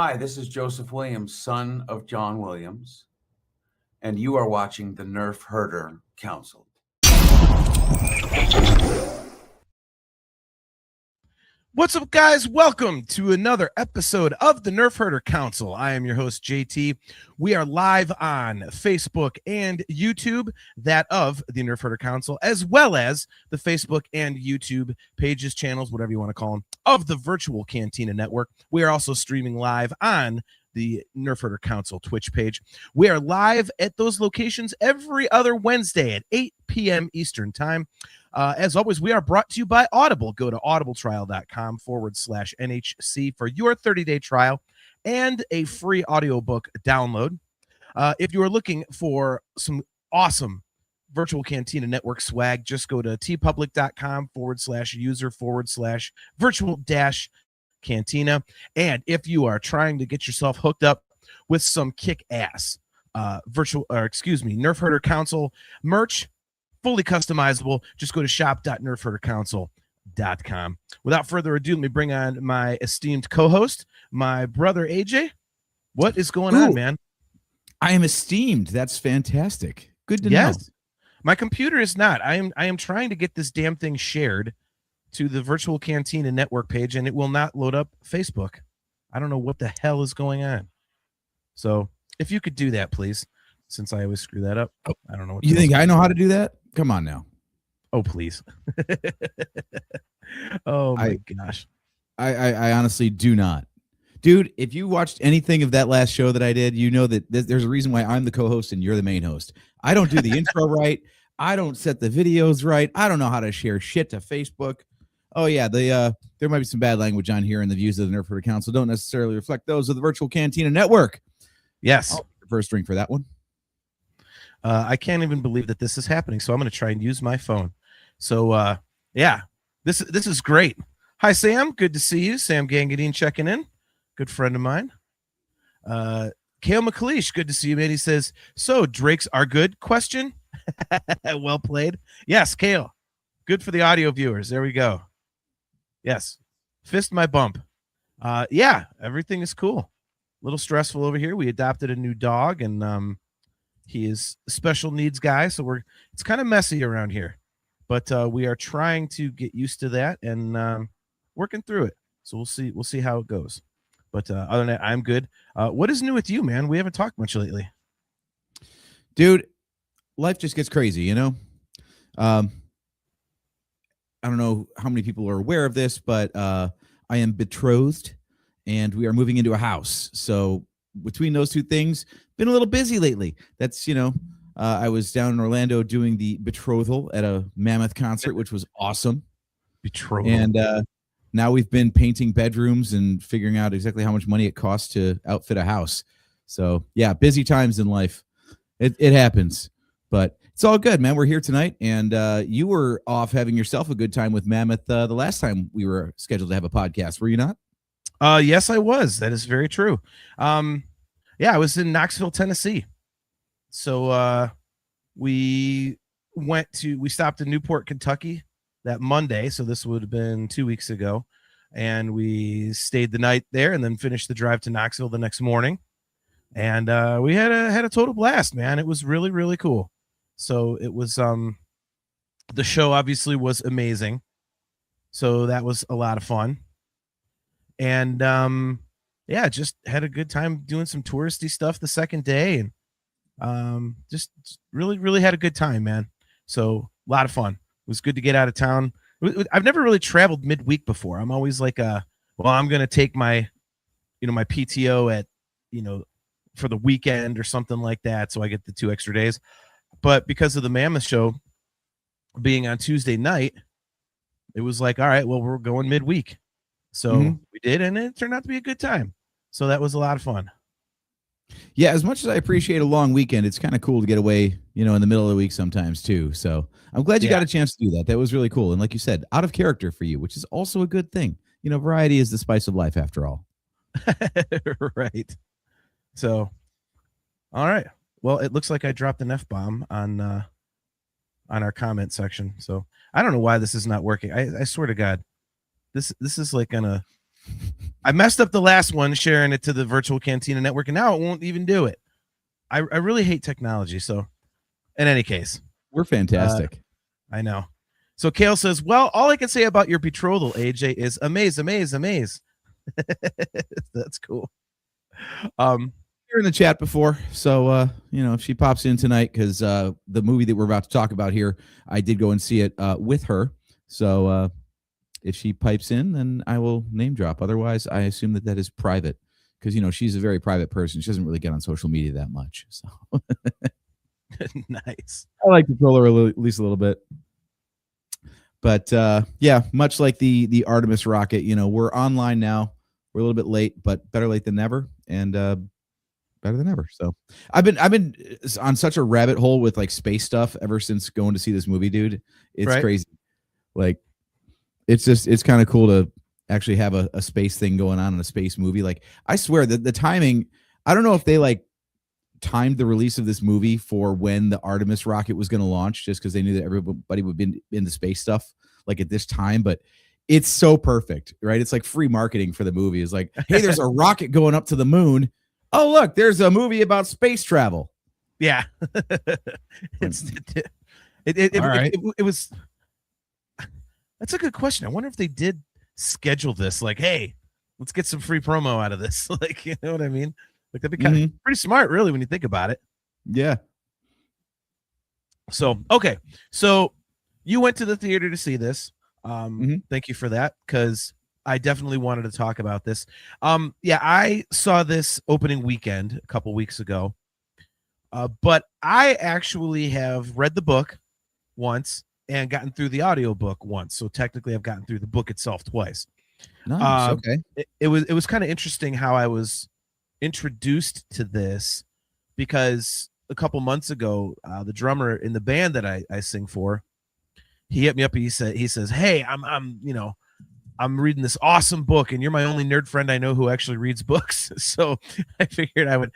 Hi, this is Joseph Williams, son of John Williams, and you are watching the Nerfherder Council. What's up, guys? Welcome to another episode of the Nerfherder Council. I am your host, JT. We are live on Facebook and YouTube, that of the Nerfherder Council, as well as the Facebook and YouTube pages, channels, whatever you want to call them, of the Virtual Cantina Network. We are also streaming live on the Nerfherder Council Twitch page. We are live at those locations every other Wednesday at 8 p.m. Eastern Time. As always, we are brought to you by Audible. Go to audibletrial.com/NHC for your 30-day trial and a free audiobook download. If you are looking for some awesome Virtual Cantina Network swag, just go to tpublic.com/user/virtual-cantina. And if you are trying to get yourself hooked up with some kick-ass Nerfherder Council merch, fully customizable, just go to shop.nerfherdercouncil.com. Without further ado, let me bring on my esteemed co-host, my brother AJ. What is going on, man? I am esteemed. That's fantastic. Good to know. My computer is not. I am trying to get this damn thing shared to the Virtual Cantina Network page, and it will not load up Facebook. I don't know what the hell is going on. So if you could do that, please, since I always screw that up. I don't know what you think I know how to do that. Come on now. Oh, please. Oh my gosh. I honestly do not. Dude, if you watched anything of that last show that I did, you know that there's a reason why I'm the co-host and you're the main host. I don't do the intro right. I don't set the videos right. I don't know how to share shit to Facebook. Oh yeah, there might be some bad language on here, and the views of the Nerfherder Council don't necessarily reflect those of the Virtual Cantina Network. Yes. First ring for that one. I can't even believe that this is happening, so I'm going to try and use my phone. So, yeah, this is great. Hi, Sam. Good to see you. Sam Gangadine checking in. Good friend of mine. Kale McLeish, good to see you, man. He says, so Drakes are good? Question. Well played. Yes, Kale. Good for the audio viewers. There we go. Yes. Fist my bump. Yeah, everything is cool. A little stressful over here. We adopted a new dog, and he is a special needs guy, so it's kind of messy around here, but we are trying to get used to that and working through it. So we'll see how it goes. But other than that, I'm good. What is new with you, man? We haven't talked much lately. Dude, life just gets crazy, you know? I don't know how many people are aware of this, but I am betrothed, and we are moving into a house. So between those two things, been a little busy lately. That's, I was down in Orlando doing the betrothal at a Mammoth concert, which was awesome. Betrothal. And now we've been painting bedrooms and figuring out exactly how much money it costs to outfit a house. So yeah, busy times in life. It happens, but it's all good, man. We're here tonight, and you were off having yourself a good time with Mammoth the last time we were scheduled to have a podcast. Were you not? Yes, I was. That is very true. Yeah, I was in Knoxville, Tennessee. So we stopped in Newport, Kentucky that Monday. So this would have been 2 weeks ago. And we stayed the night there and then finished the drive to Knoxville the next morning. And we had a total blast, man. It was really, really cool. So it was the show obviously was amazing. So that was a lot of fun. And yeah, just had a good time doing some touristy stuff the second day, and just really, really had a good time, man. So a lot of fun. It was good to get out of town. I've never really traveled midweek before. I'm always like, well, I'm going to take my PTO at, for the weekend or something like that. So I get the 2 extra days. But because of the Mammoth show being on Tuesday night, it was like, all right, well, we're going midweek. So we did, and it turned out to be a good time. So that was a lot of fun. Yeah, as much as I appreciate a long weekend, it's kind of cool to get away, in the middle of the week sometimes too. So I'm glad you got a chance to do that. That was really cool. And like you said, out of character for you, which is also a good thing. Variety is the spice of life after all. Right. So, all right. Well, it looks like I dropped an F-bomb on our comment section. So I don't know why this is not working. I swear to God, this is like gonna I messed up the last one, sharing it to the virtual Cantina network, and now it won't even do it. I really hate technology. So, in any case, We're fantastic. I know. So Kale says, well, all I can say about your betrothal, AJ, is amaze. That's cool. You're in the chat before, so if she pops in tonight, because the movie that we're about to talk about here, I did go and see it with her. So if she pipes in, then I will name drop. Otherwise, I assume that is private, because she's a very private person. She doesn't really get on social media that much. So Nice. I like to troll her at least a little bit. But yeah, much like the Artemis rocket, we're online now. We're a little bit late, but better late than never, and better than ever. So I've been on such a rabbit hole with like space stuff ever since going to see this movie, dude. It's crazy. Like, it's kind of cool to actually have a space thing going on in a space movie. Like, I swear that the timing, I don't know if they like timed the release of this movie for when the Artemis rocket was going to launch, just because they knew that everybody would be into space stuff like at this time, but it's so perfect, right? It's like free marketing for the movie. It's like, hey, there's a rocket going up to the moon. Oh, look, there's a movie about space travel. Yeah. It was. That's a good question. I wonder if they did schedule this. Like, hey, let's get some free promo out of this. Like, you know what I mean? Like, that'd be kind of pretty smart, really, when you think about it. Yeah. So, okay. So you went to the theater to see this. Thank you for that, because I definitely wanted to talk about this. Yeah, I saw this opening weekend a couple weeks ago, but I actually have read the book once and gotten through the audiobook once. So technically I've gotten through the book itself twice. Nice. Okay. It was kind of interesting how I was introduced to this, because a couple months ago, the drummer in the band that I sing for, he hit me up and he says, hey, I'm reading this awesome book, and you're my only nerd friend I know who actually reads books. So I figured I would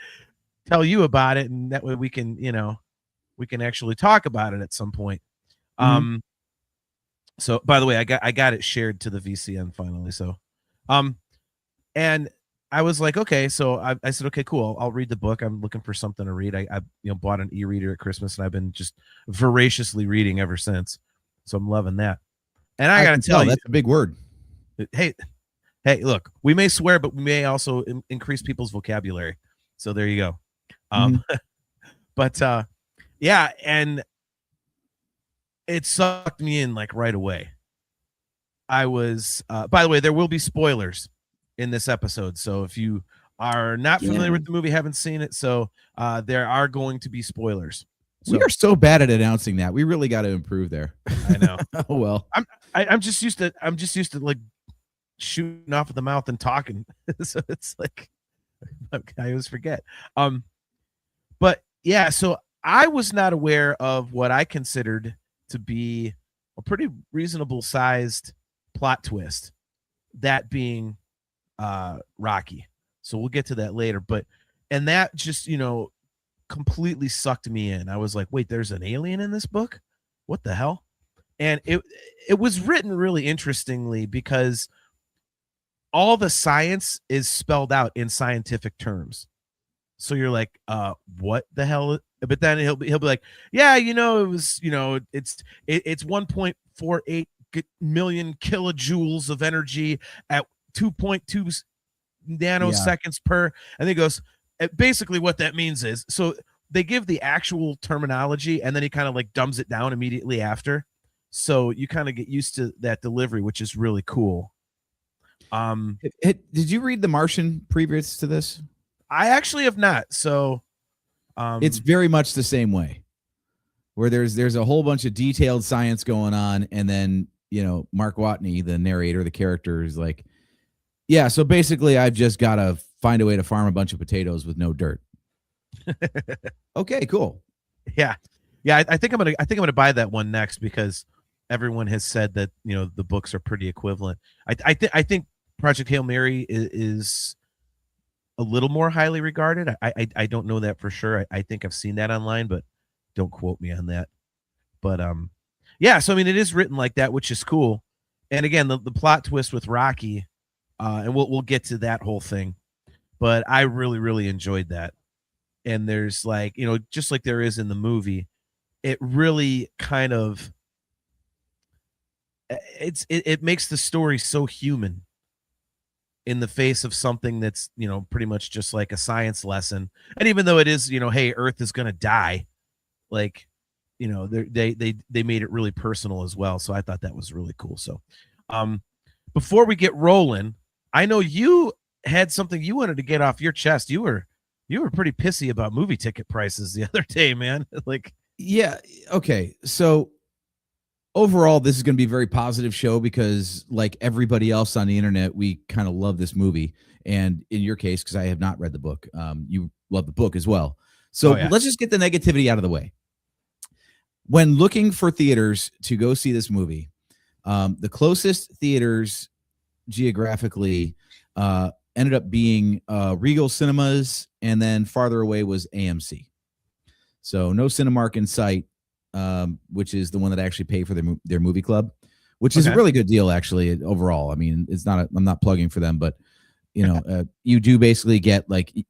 tell you about it, and that way we can actually talk about it at some point. So by the way, I got it shared to the VCN finally. So, and I was like, okay, so I said, okay, cool. I'll read the book. I'm looking for something to read. I bought an e-reader at Christmas, and I've been just voraciously reading ever since. So I'm loving that. And I got to tell you, that's a big word. Hey, look, we may swear, but we may also increase people's vocabulary. So there you go. But yeah, and it sucked me in like right away. I was, by the way, there will be spoilers in this episode. So if you are not familiar with the movie, haven't seen it, so there are going to be spoilers. So, we are so bad at announcing that. We really got to improve there. I know. Oh well. I'm just used to like shooting off of the mouth and talking. So it's like I always forget. But yeah, so I was not aware of what I considered to be a pretty reasonable sized plot twist, that being Rocky. So we'll get to that later, and that just, completely sucked me in. I was like, wait, there's an alien in this book? What the hell? And it was written really interestingly, because all the science is spelled out in scientific terms. So you're like, what the hell? But then he'll be like, yeah, it was, it's 1.48 million kilojoules of energy at 2.2 nanoseconds per. And he goes, basically what that means is, so they give the actual terminology, and then he kind of like dumbs it down immediately after. So you kind of get used to that delivery, which is really cool. Did you read The Martian previous to this? I actually have not. So it's very much the same way, where there's a whole bunch of detailed science going on, and then Mark Watney, the narrator, the character, is like, yeah, so basically I've just got to find a way to farm a bunch of potatoes with no dirt. Okay, cool. Yeah. I think I'm gonna buy that one next, because everyone has said that the books are pretty equivalent. I think Project Hail Mary is a little more highly regarded. I don't know that for sure. I think I've seen that online, but don't quote me on that. But yeah. So I mean, it is written like that, which is cool. And again, the plot twist with Rocky and we'll get to that whole thing. But I really, really enjoyed that. And there's like, just like there is in the movie, it really kind of it makes the story so human in the face of something that's pretty much just like a science lesson. And even though it is, hey, Earth is gonna die, like they made it really personal as well. So I thought that was really cool. So before we get rolling, I know you had something you wanted to get off your chest. You were pretty pissy about movie ticket prices the other day, man. Like, Yeah. Okay. So overall, this is going to be a very positive show because, like everybody else on the internet, we kind of love this movie. And in your case, because I have not read the book, you love the book as well. So let's just get the negativity out of the way. When looking for theaters to go see this movie, the closest theaters geographically ended up being Regal Cinemas, and then farther away was AMC. So no Cinemark in sight, which is the one that I actually pay for their movie club, which is a really good deal actually overall. I mean, I'm not plugging for them, but you do basically get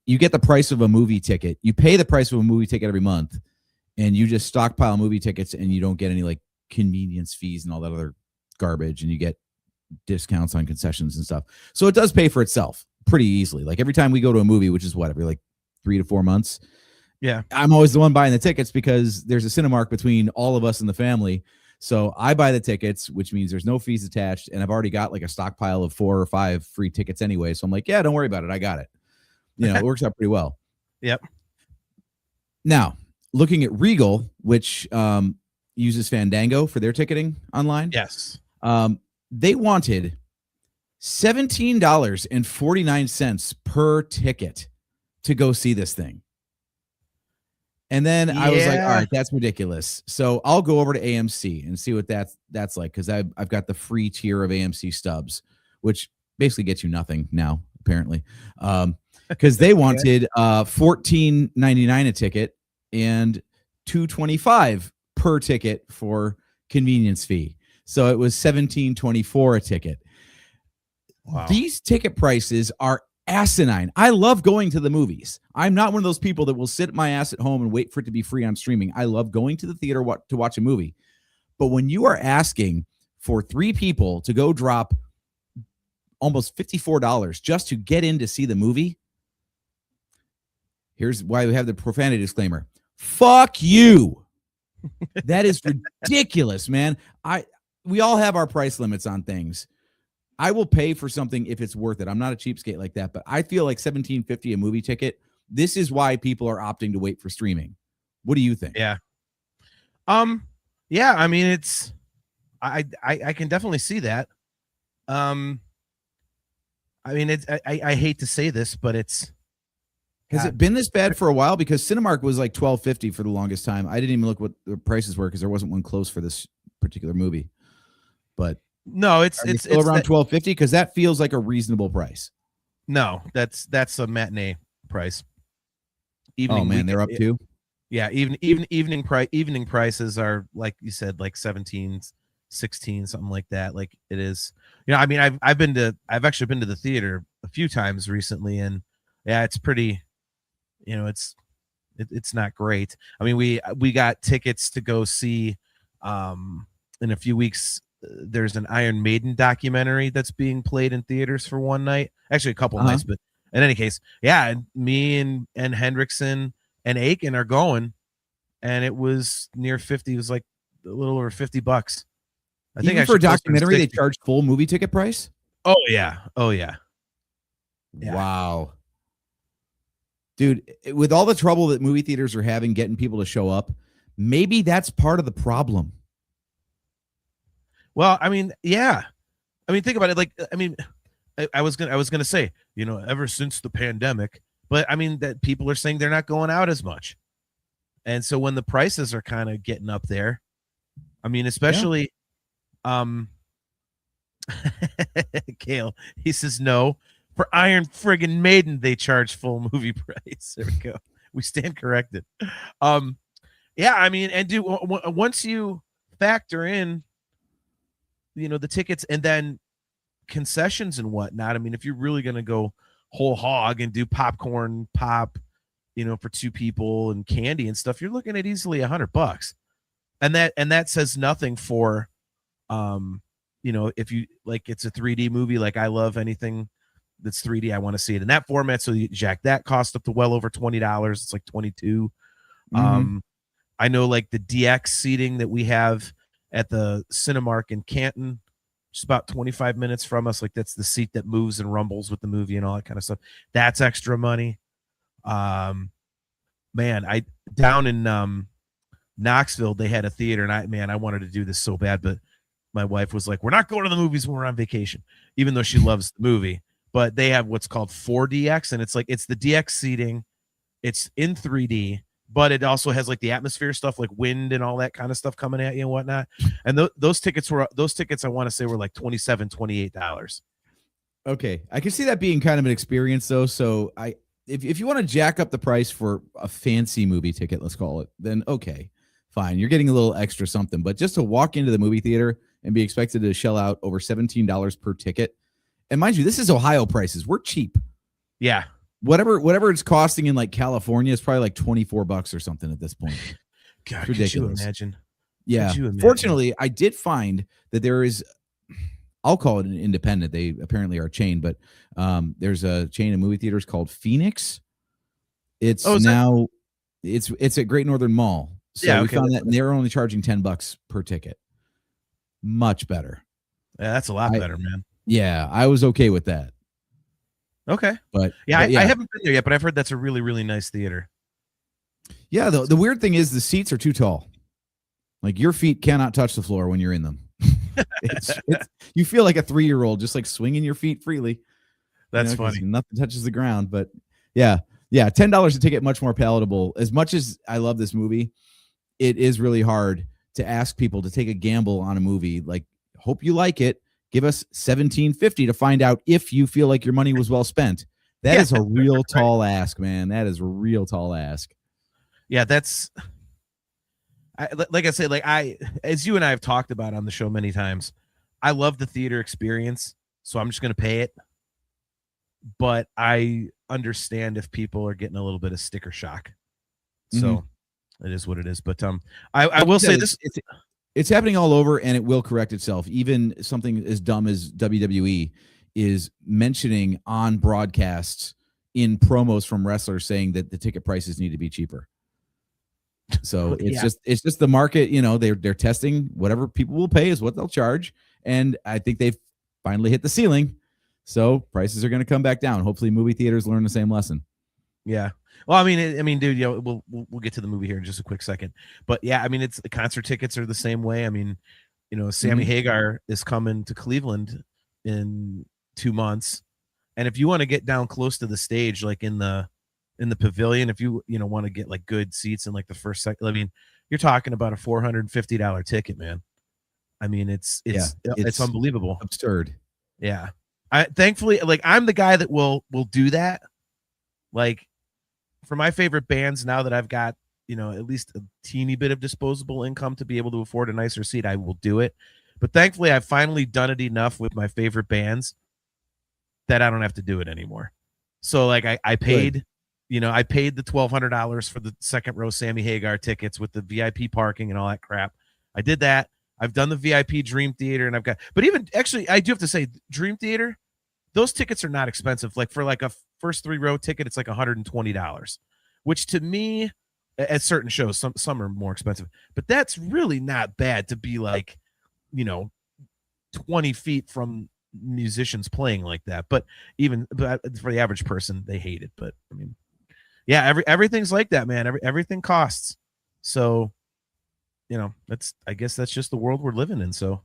you get the price of a movie ticket. You pay the price of a movie ticket every month, and you just stockpile movie tickets, and you don't get any like convenience fees and all that other garbage, and you get discounts on concessions and stuff. So it does pay for itself pretty easily. Like every time we go to a movie, which is every like 3 to 4 months. Yeah. I'm always the one buying the tickets because there's a Cinemark between all of us in the family. So I buy the tickets, which means there's no fees attached. And I've already got like a stockpile of 4 or 5 free tickets anyway. So I'm like, yeah, don't worry about it. I got it. It works out pretty well. Yep. Now, looking at Regal, which uses Fandango for their ticketing online. Yes. They wanted $17.49 per ticket to go see this thing. And then I was like, all right, that's ridiculous. So I'll go over to AMC and see what that's like, because I've got the free tier of AMC stubs, which basically gets you nothing now, apparently. Because they wanted $14.99 a ticket and $2.25 per ticket for convenience fee. So it was $17.24 a ticket. Wow. These ticket prices are asinine. I love going to the movies. I'm not one of those people that will sit my ass at home and wait for it to be free on streaming. I love going to the theater to watch a movie. But when you are asking for 3 people to go drop almost $54 just to get in to see the movie, here's why we have the profanity disclaimer. Fuck you. That is ridiculous, man. We all have our price limits on things. I will pay for something if it's worth it. I'm not a cheapskate like that, but I feel like $17.50 a movie ticket. This is why people are opting to wait for streaming. What do you think? Yeah. Yeah, I mean, I can definitely see that. I mean, I hate to say this, but has it been this bad for a while? Because Cinemark was like $12.50 for the longest time. I didn't even look what the prices were because there wasn't one close for this particular movie. But no, it's still around $12.50 because that feels like a reasonable price. No, that's a matinee price. They're up too. Yeah, evening prices are, like you said, like 17, 16, something like that. Like it is. I mean, I've actually been to the theater a few times recently, and yeah, it's pretty. It's not great. I mean, we got tickets to go see in a few weeks. There's an Iron Maiden documentary that's being played in theaters for one night, actually a couple nights, but in any case, yeah, me and Hendrickson and Aiken are going, and it was near 50. It was like a little over $50. I think even for a documentary they charge full movie ticket price. Oh yeah. Wow, dude, with all the trouble that movie theaters are having getting people to show up, maybe that's part of the problem. Well, I mean, yeah. I mean, think about it. Like, I mean, I was gonna say, ever since the pandemic, but I mean that people are saying they're not going out as much, and so when the prices are kind of getting up there, I mean, especially, Kale, he says no. For Iron friggin' Maiden, they charge full movie price. There we go. We stand corrected. Yeah, I mean, and once you factor in, the tickets, and then concessions and whatnot, I mean, if you're really going to go whole hog and do popcorn pop, for 2 people and candy and stuff, you're looking at easily $100. And that says nothing for, if you like, it's a 3D movie. Like, I love anything that's 3D. I want to see it in that format. So you jack that cost up to well over $20. It's like 22. I know, like, the DX seating that we have at the Cinemark in Canton, just about 25 minutes from us. Like, that's the seat that moves and rumbles with the movie and all that kind of stuff. That's extra money. Man, I down in Knoxville, they had a theater, and I wanted to do this so bad, but my wife was like, we're not going to the movies when we're on vacation, even though she loves the movie. But they have what's called 4DX, and it's the DX seating. It's in 3D, but it also has like the atmosphere stuff, like wind and all that kind of stuff coming at you and whatnot. And those tickets I want to say were like $27, $28. Okay, I can see that being kind of an experience though. So if you want to jack up the price for a fancy movie ticket, let's call it, then okay, fine. You're getting a little extra something, but just to walk into the movie theater and be expected to shell out over $17 per ticket. And mind you, this is Ohio prices. We're cheap. Yeah. Whatever it's costing in like California is probably like $24 or something at this point. God, it's ridiculous. Could you imagine? Yeah. Could you imagine? Fortunately, I did find that there is, I'll call it an independent. They apparently are a chain, but there's a chain of movie theaters called Phoenix. It's it's at Great Northern Mall. So we found that, and they're only charging $10 per ticket. Much better. Yeah, that's a lot better, man. Yeah, I was okay with that. Okay. But I haven't been there yet, but I've heard that's a really, really nice theater. Yeah, the weird thing is the seats are too tall. Like, your feet cannot touch the floor when you're in them. You feel like a 3-year-old just like swinging your feet freely. That's funny. Nothing touches the ground, but yeah, $10 a ticket, much more palatable. As much as I love this movie, it is really hard to ask people to take a gamble on a movie. Like, hope you like it. Give us $17.50 to find out if you feel like your money was well spent. That is a real tall ask, man. That is a real tall ask. Yeah, like I say, like as you and I have talked about on the show many times, I love the theater experience, so I'm just going to pay it. But I understand if people are getting a little bit of sticker shock. So it is what it is. But I will say this. It's happening all over, and it will correct itself. Even something as dumb as WWE is mentioning on broadcasts in promos from wrestlers saying that the ticket prices need to be cheaper. So it's just the market, they're testing whatever people will pay is what they'll charge. And I think they've finally hit the ceiling. So prices are going to come back down. Hopefully movie theaters learn the same lesson. Yeah. Well, I mean, dude, we'll get to the movie here in just a quick second, but yeah, I mean, it's the concert tickets are the same way. I mean, Sammy Hagar is coming to Cleveland in 2 months, and if you want to get down close to the stage, like in the pavilion, if you want to get like good seats in like the first second, I mean, you're talking about a $450 ticket, man. I mean, it's unbelievable, absurd. Yeah, thankfully, like, I'm the guy that will do that, like, for my favorite bands. Now that I've got, at least a teeny bit of disposable income to be able to afford a nicer seat, I will do it. But thankfully, I've finally done it enough with my favorite bands that I don't have to do it anymore. So, like, I paid, I paid the $1,200 for the second row Sammy Hagar tickets with the VIP parking and all that crap. I did that. I've done the VIP Dream Theater, and but even actually, I do have to say, Dream Theater, those tickets are not expensive. Like, for like a first 3-row ticket, it's like $120, which to me, at certain shows, some are more expensive, but that's really not bad to be like, 20 feet from musicians playing like that. But for the average person, they hate it. But I mean, yeah, everything's like that, man. Everything costs. So, I guess that's just the world we're living in. So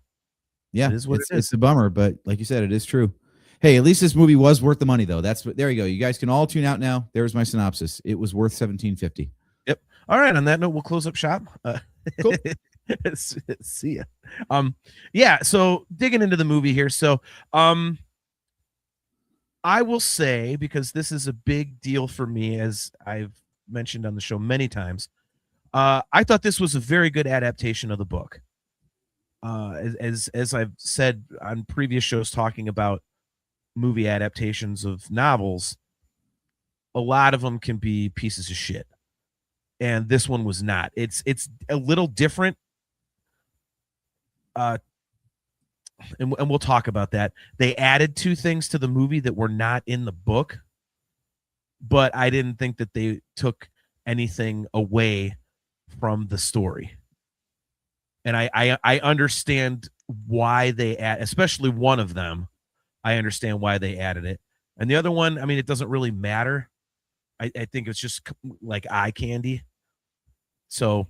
yeah, it is what it is. It's a bummer, but like you said, it is true. Hey, at least this movie was worth the money, though. There you go. You guys can all tune out now. There's my synopsis. It was worth $17.50. Yep. All right. On that note, we'll close up shop. Cool. See ya. Yeah. So digging into the movie here. So, I will say, because this is a big deal for me, as I've mentioned on the show many times, I thought this was a very good adaptation of the book. as I've said on previous shows talking about movie adaptations of novels, a lot of them can be pieces of shit, and this one was not. It's a little different, and we'll talk about that. They added 2 things to the movie that were not in the book, but I didn't think that they took anything away from the story. And I understand why they add, especially one of them. I understand why they added it. And the other one, I mean, it doesn't really matter. I think it's just like eye candy. So,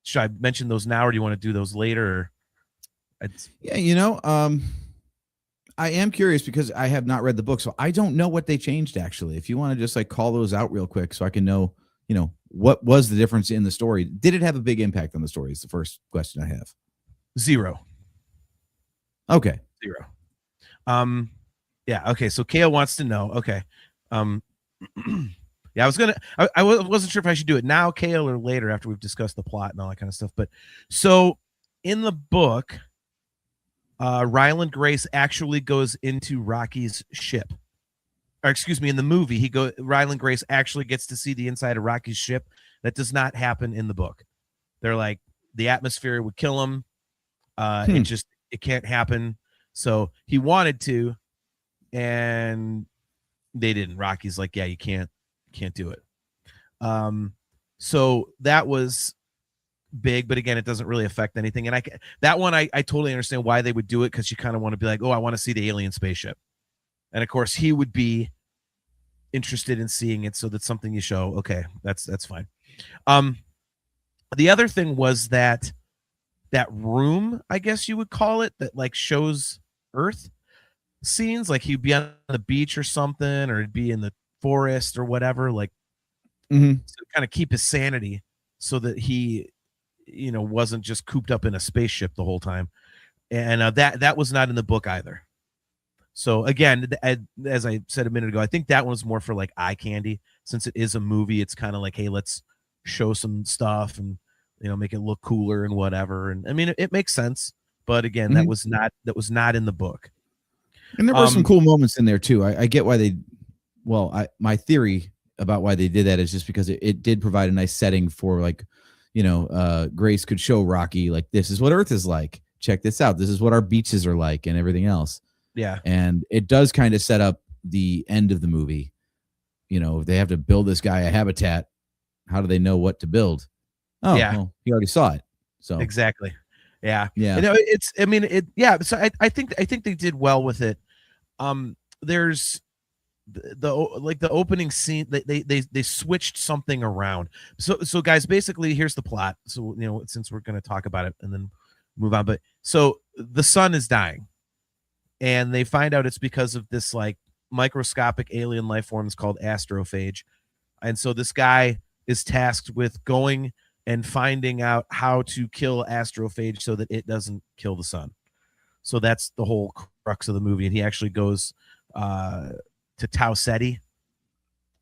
should I mention those now, or do you want to do those later? Yeah, I am curious because I have not read the book, so I don't know what they changed actually. If you want to just like call those out real quick so I can know, what was the difference in the story? Did it have a big impact on the story? Is the first question I have. 0. Okay. 0. Yeah, okay. So Kale wants to know. Okay. Yeah, I wasn't sure if I should do it now, Kale, or later after we've discussed the plot and all that kind of stuff. But so in the book, Ryland Grace actually goes into Rocky's ship. Or excuse me, in the movie, Ryland Grace actually gets to see the inside of Rocky's ship. That does not happen in the book. They're like, the atmosphere would kill him. It can't happen. So he wanted to, and they didn't. Rocky's like, yeah, you can't do it. So that was big, but again, it doesn't really affect anything. And I totally understand why they would do it, because you kind of want to be like, oh, I want to see the alien spaceship. And of course, he would be interested in seeing it, so that's something you show. Okay, that's fine. The other thing was that room, I guess you would call it, that like shows Earth scenes, like he'd be on the beach or something, or he'd be in the forest or whatever, like to kind of keep his sanity, so that he, wasn't just cooped up in a spaceship the whole time. And that was not in the book either. So again, as I said a minute ago, I think that one's more for like eye candy. Since it is a movie, it's kind of like, hey, let's show some stuff and make it look cooler and whatever. And I mean, it makes sense. But again, that was not in the book. And there were some cool moments in there too. I get why my theory about why they did that is just because it did provide a nice setting for like, Grace could show Rocky, like, this is what Earth is like. Check this out. This is what our beaches are like and everything else. Yeah. And it does kind of set up the end of the movie. They have to build this guy a habitat. How do they know what to build? Oh, yeah. Well, he already saw it. So exactly. Yeah. Yeah. So I think they did well with it. There's the opening scene, they switched something around. So guys, basically here's the plot. So, since we're going to talk about it and then move on, but so the sun is dying, and they find out it's because of this like microscopic alien life forms called astrophage. And so this guy is tasked with going and finding out how to kill astrophage so that it doesn't kill the sun. So that's the whole crux of the movie. And he actually goes to Tau Ceti,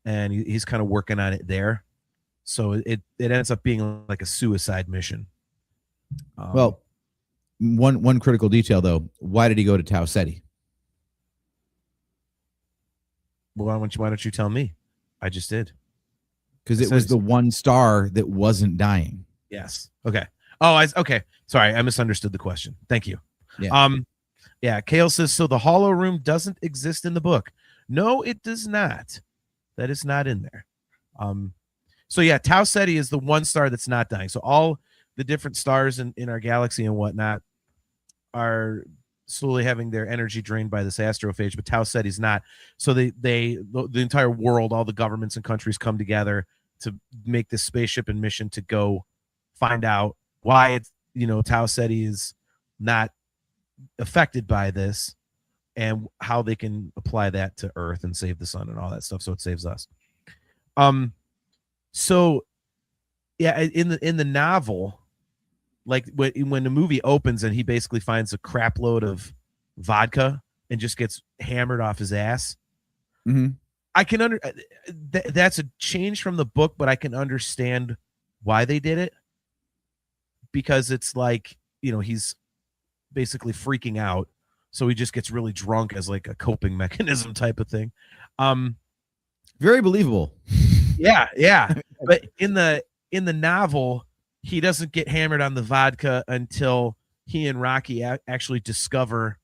and he's kind of working on it there. So it ends up being like a suicide mission. Well, one critical detail though, why did he go to Tau Ceti? Well, why don't you tell me? I just did. Because it was the one star that wasn't dying. Yes. Okay. Oh, okay. Sorry, I misunderstood the question. Thank you. Yeah. Yeah. Kale says, so the hollow room doesn't exist in the book. No, it does not. That is not in there. So yeah, Tau Ceti is the one star that's not dying. So all the different stars in our galaxy and whatnot are slowly having their energy drained by this astrophage, but Tau Ceti's not. So the entire world, all the governments and countries come together to make this spaceship and mission to go find out why it's, Tau Ceti is not affected by this, and how they can apply that to Earth and save the sun and all that stuff, so it saves us. So yeah, in the novel, like when the movie opens and he basically finds a crap load of vodka and just gets hammered off his ass. Mm-hmm. I can that's a change from the book, but I can understand why they did it, because it's like he's basically freaking out. So he just gets really drunk as like a coping mechanism type of thing. Very believable. Yeah. But in the novel, he doesn't get hammered on the vodka until he and Rocky actually discover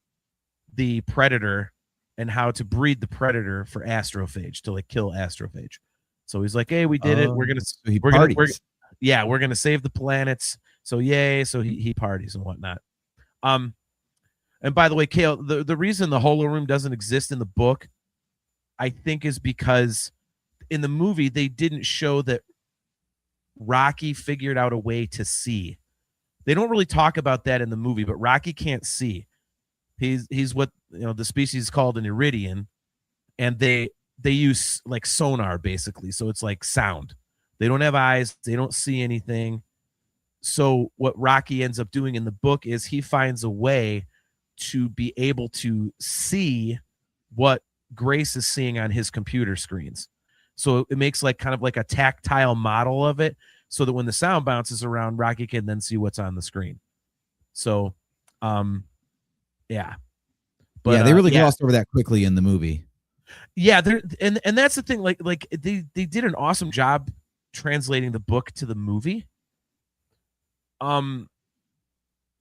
the predator and how to breed the predator for Astrophage to like kill Astrophage. So he's like, "Hey, we did it. We're gonna save the planets." So yay! So he parties and whatnot. And by the way, Kale, the reason the Holo Room doesn't exist in the book, I think, is because in the movie they didn't show that Rocky figured out a way to see. They don't really talk about that in the movie, but Rocky can't see. He's what the species is called an Iridian, and they use like sonar basically. So it's like sound. They don't have eyes. They don't see anything. So what Rocky ends up doing in the book is he finds a way to be able to see what Grace is seeing on his computer screens. So it makes like kind of like a tactile model of it so that when the sound bounces around, Rocky can then see what's on the screen. So, yeah. But, they really glossed over that quickly in the movie. Yeah, and that's the thing. Like they did an awesome job translating the book to the movie.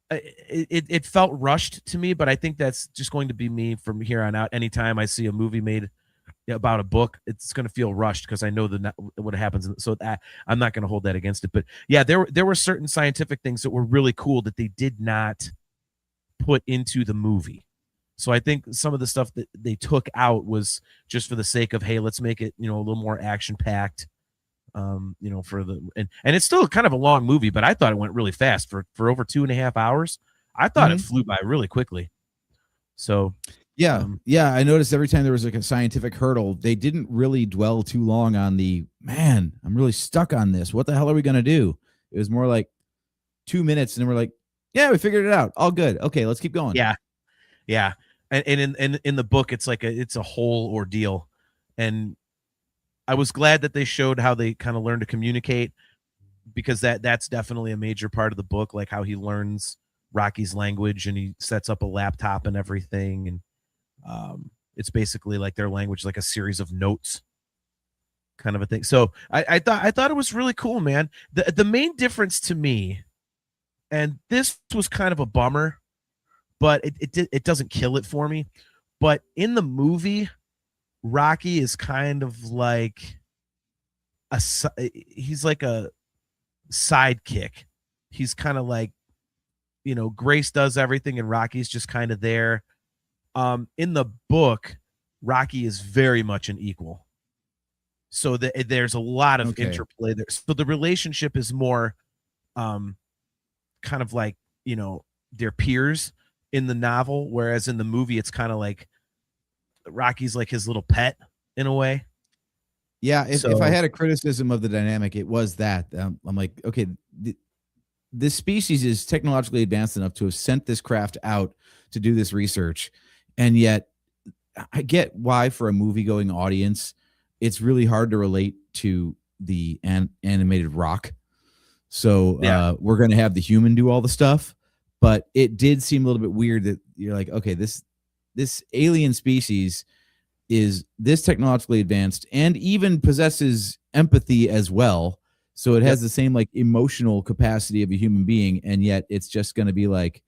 It felt rushed to me, but I think that's just going to be me from here on out. Anytime I see a movie made about a book, it's going to feel rushed because I know what happens. So I'm not going to hold that against it. But yeah, there were certain scientific things that were really cool that they did not put into the movie. So I think some of the stuff that they took out was just for the sake of, hey, let's make it a little more action packed. For and it's still kind of a long movie, but I thought it went really fast for over 2.5 hours. I thought it flew by really quickly. So yeah, I noticed every time there was like a scientific hurdle, they didn't really dwell too long on I'm really stuck on this. What the hell are we gonna do? It was more like 2 minutes, and then we're like, yeah, we figured it out. All good. Okay, let's keep going. Yeah. And in the book, it's like it's a whole ordeal, and I was glad that they showed how they kind of learn to communicate, because that's definitely a major part of the book, like how he learns Rocky's language and he sets up a laptop and everything. And it's basically like their language, like a series of notes kind of a thing. So I thought it was really cool, man. The main difference to me, and this was kind of a bummer, but it doesn't kill it for me. But in the movie, Rocky is kind of like he's like a sidekick. He's kind of like, Grace does everything and Rocky's just kind of there. In the book, Rocky is very much an equal. So there's a lot of interplay there. So the relationship is more kind of like, their peers in the novel, whereas in the movie it's kind of like Rocky's like his little pet in a way. Yeah, if I had a criticism of the dynamic, it was that I'm like, okay, this species is technologically advanced enough to have sent this craft out to do this research, and yet I get why for a movie-going audience it's really hard to relate to the animated rock. So we're going to have the human do all the stuff, but it did seem a little bit weird that you're like, okay, this alien species is this technologically advanced and even possesses empathy as well. So it has the same like emotional capacity of a human being. And yet it's just going to be like,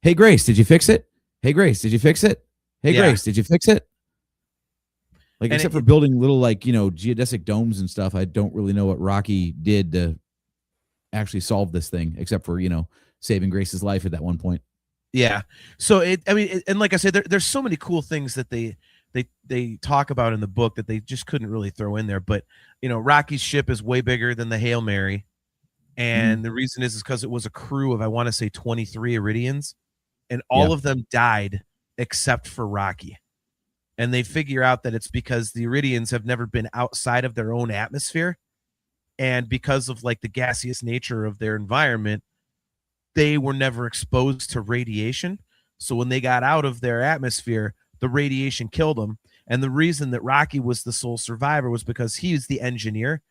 hey, Grace, did you fix it? Hey, Grace, did you fix it? Hey, Grace, did you fix it? Like, except for building little like, geodesic domes and stuff, I don't really know what Rocky did to actually solve this thing, except for, saving Grace's life at that one point. Yeah. So and like I said, there's so many cool things that they talk about in the book that they just couldn't really throw in there. But Rocky's ship is way bigger than the Hail Mary, and the reason is because it was a crew of, I want to say, 23 Iridians, and all of them died except for Rocky. And they figure out that it's because the Iridians have never been outside of their own atmosphere, and because of like the gaseous nature of their environment, they were never exposed to radiation. So when they got out of their atmosphere, the radiation killed them. And the reason that Rocky was the sole survivor was because he's the engineer,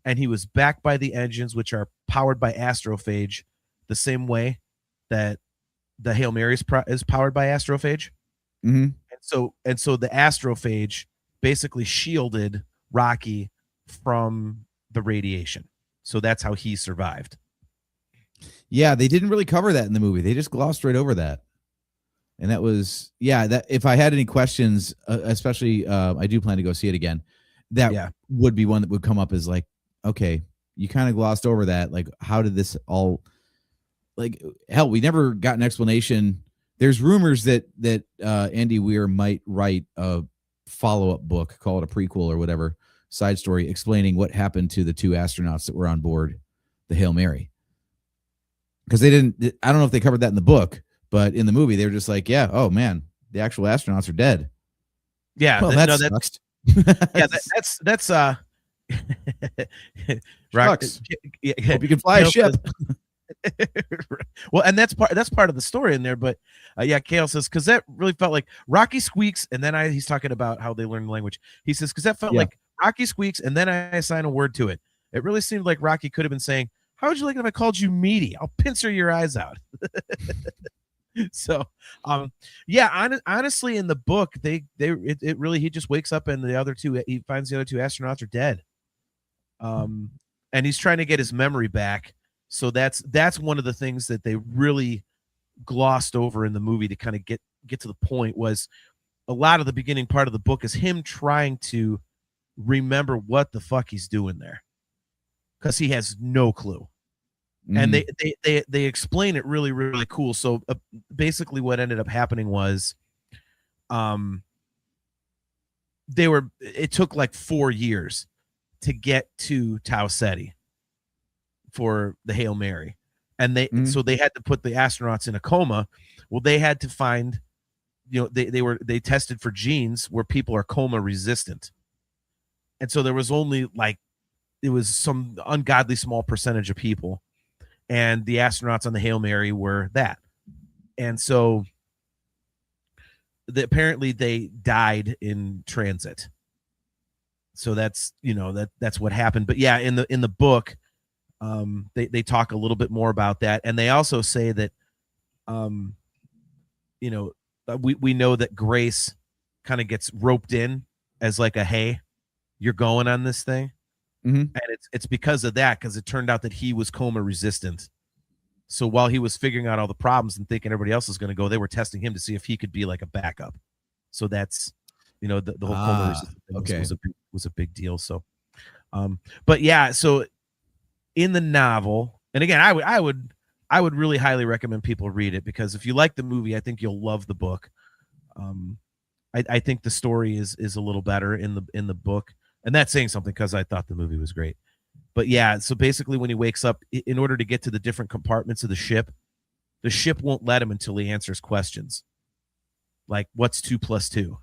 and he was backed by the engines, which are powered by Astrophage the same way. that the Hail Mary is powered by astrophage. Mhm. And so the astrophage basically shielded Rocky from the radiation. So that's how he survived. Yeah, they didn't really cover that in the movie. They just glossed right over that. And that was, yeah, that if I had any questions, especially I do plan to go see it again, that would be one that would come up as like, okay, you kind of glossed over that. Like, how did this all, like, hell, we never got an explanation. There's rumors that Andy Weir might write a follow-up book, call it a prequel or whatever, side story explaining what happened to the 2 astronauts that were on board the Hail Mary. Because they didn't, I don't know if they covered that in the book, but in the movie, they were just like, yeah, oh man, the actual astronauts are dead. Yeah. Well, that sucks. Yeah, that's Hope you can fly a ship. Well, and that's part of the story in there, but yeah, Kale says, because that really felt like Rocky squeaks, and then he's talking about how they learn the language. He says, because that felt like Rocky squeaks, and then I assign a word to it. It really seemed like Rocky could have been saying, how would you like it if I called you meaty? I'll pincer your eyes out. So yeah, honestly, in the book, it really, he just wakes up and he finds the other 2 astronauts are dead. And he's trying to get his memory back. So that's one of the things that they really glossed over in the movie to kind of get to the point. Was a lot of the beginning part of the book is him trying to remember what the fuck he's doing there, because he has no clue. And they explain it really, really cool. So basically what ended up happening was it took like 4 years to get to Tau Ceti for the Hail Mary. And so they had to put the astronauts in a coma. Well, they had to find, they tested for genes where people are coma resistant. And so there was only it was some ungodly small percentage of people. And the astronauts on the Hail Mary were that. And so apparently they died in transit. So that's, that's what happened. But yeah, in the book, they talk a little bit more about that. And they also say that, we know that Grace kind of gets roped in as like a, hey, you're going on this thing. And it's because of that, because it turned out that he was coma resistant. So while he was figuring out all the problems and thinking everybody else was going to go, they were testing him to see if he could be like a backup. So that's, the whole coma resistant thing was a big deal. So, but yeah, so in the novel, and again, I would really highly recommend people read it, because if you like the movie, I think you'll love the book. I think the story is a little better in the book. And that's saying something, because I thought the movie was great. But yeah, so basically when he wakes up, in order to get to the different compartments of the ship won't let him until he answers questions. Like, what's 2 + 2?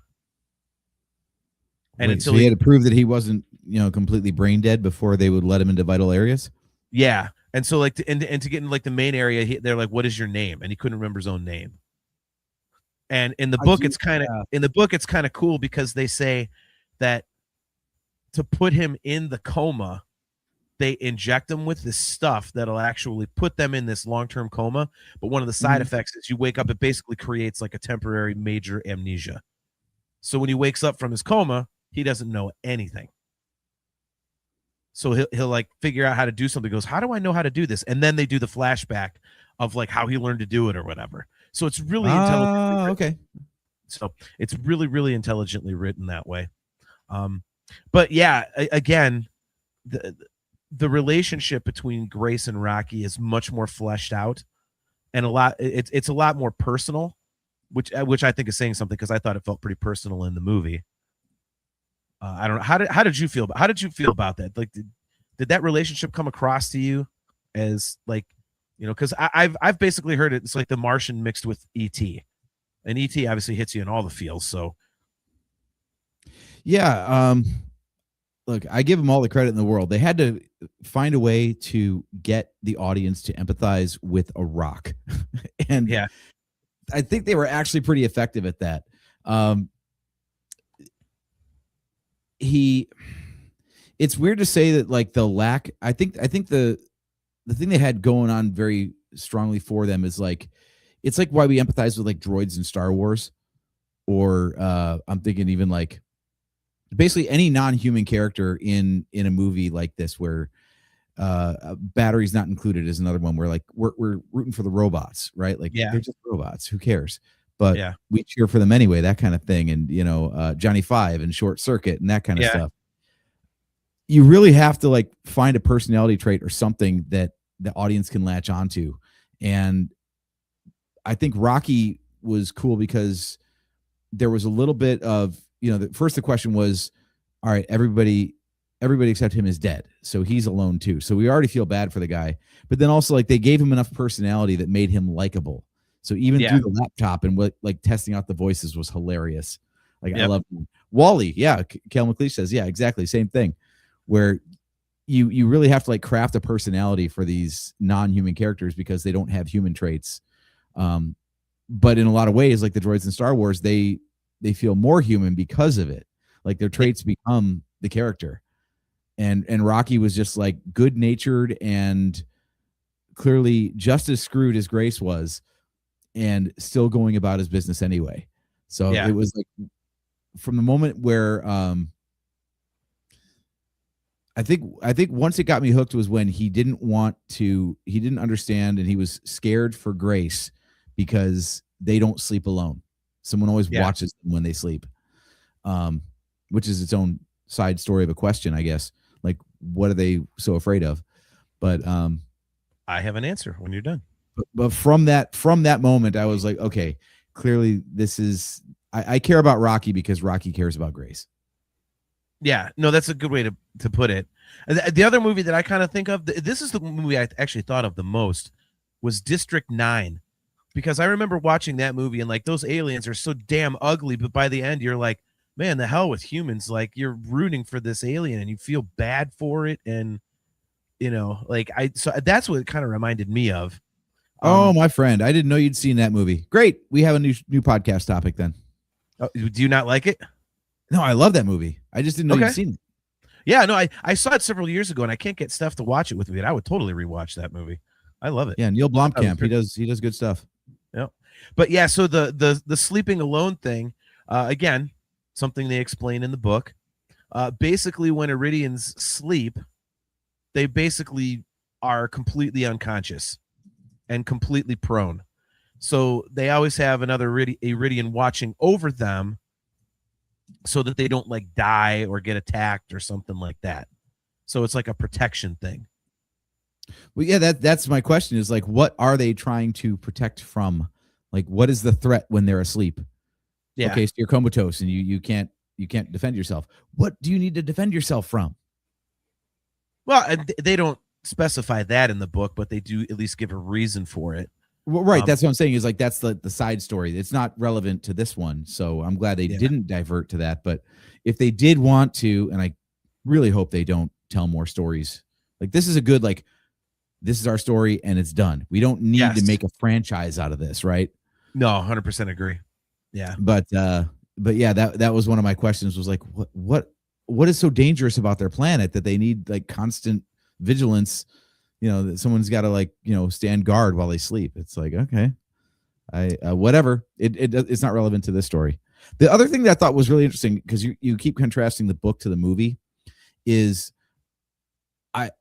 And so he had to prove that he wasn't, completely brain dead before they would let him into vital areas? Yeah. And so to get in like the main area, they're like, what is your name? And he couldn't remember his own name. And in the book, it's kind of cool, because they say that to put him in the coma, they inject them with this stuff that'll actually put them in this long-term coma. But one of the side effects is you wake up, it basically creates like a temporary major amnesia. So when he wakes up from his coma, he doesn't know anything. So he'll like figure out how to do something. He goes, how do I know how to do this? And then they do the flashback of like how he learned to do it or whatever. So it's really intelligent. Okay. So it's really, really intelligently written that way. But yeah, again, the relationship between Grace and Rocky is much more fleshed out, and it's a lot more personal, which I think is saying something, because I thought it felt pretty personal in the movie. I don't know, how did you feel about that? Like, did that relationship come across to you as like, because I've basically heard it's like The Martian mixed with E.T., and E.T. obviously hits you in all the feels. So yeah, look, I give them all the credit in the world. They had to find a way to get the audience to empathize with a rock. And yeah, I think they were actually pretty effective at that. It's weird to say that, like, the lack, I think the thing they had going on very strongly for them is like, it's like why we empathize with like droids in Star Wars, or I'm thinking even like basically any non-human character in a movie like this where batteries not included is another one where like we're rooting for the robots, right? Like Yeah. they're just robots, who cares? But Yeah. we cheer for them anyway, that kind of thing. And Johnny Five and Short Circuit and that kind of stuff. You really have to like find a personality trait or something that the audience can latch onto. And I think Rocky was cool because there was a little bit of, the question was, all right, everybody except him is dead, so he's alone too. So we already feel bad for the guy, but then also like they gave him enough personality that made him likable. So even through the laptop and what like testing out the voices was hilarious. Like I love Wally. Yeah, Cal McLeish says exactly same thing. Where you really have to like craft a personality for these non-human characters because they don't have human traits. But in a lot of ways, like the droids in Star Wars, they feel more human because of it. Like their traits become the character. And Rocky was just like good-natured and clearly just as screwed as Grace was, and still going about his business anyway. So it was like from the moment where I think once it got me hooked was when he didn't understand, and he was scared for Grace because they don't sleep alone. Someone always watches them when they sleep, which is its own side story of a question, I guess. Like, what are they so afraid of? But I have an answer when you're done. But from that moment, I was like, okay, clearly this is I care about Rocky because Rocky cares about Grace. Yeah, no, that's a good way to put it. The other movie that I kind of think of, this is the movie I actually thought of the most, was District 9. Because I remember watching that movie and like those aliens are so damn ugly, but by the end you're like, man, the hell with humans. Like you're rooting for this alien and you feel bad for it. And so that's what it kind of reminded me of. Oh, my friend, I didn't know you'd seen that movie. Great. We have a new podcast topic then. Do you not like it? No, I love that movie. I just didn't know you'd seen it. Yeah, no, I saw it several years ago and I can't get Steph to watch it with me. And I would totally rewatch that movie. I love it. Yeah, Neil Blomkamp, he does good stuff. Yeah. But yeah, so the sleeping alone thing, again, something they explain in the book. Basically, when Iridians sleep, they basically are completely unconscious and completely prone. So they always have another Iridian watching over them so that they don't like die or get attacked or something like that. So it's like a protection thing. Well, yeah, that's my question is like, what are they trying to protect from? Like, what is the threat when they're asleep? Yeah. Okay, so you're comatose and you can't defend yourself. What do you need to defend yourself from? Well, they don't specify that in the book, but they do at least give a reason for it. Well, right. That's what I'm saying is like, that's the side story. It's not relevant to this one. So I'm glad they didn't divert to that. But if they did want to, and I really hope they don't tell more stories, like this is a good, like, this is our story and it's done. We don't need to make a franchise out of this. Right. No, 100% agree. Yeah. But yeah, that was one of my questions was like, what is so dangerous about their planet that they need like constant vigilance? That someone's got to like, stand guard while they sleep. It's like, okay, whatever. It's not relevant to this story. The other thing that I thought was really interesting, because you keep contrasting the book to the movie, is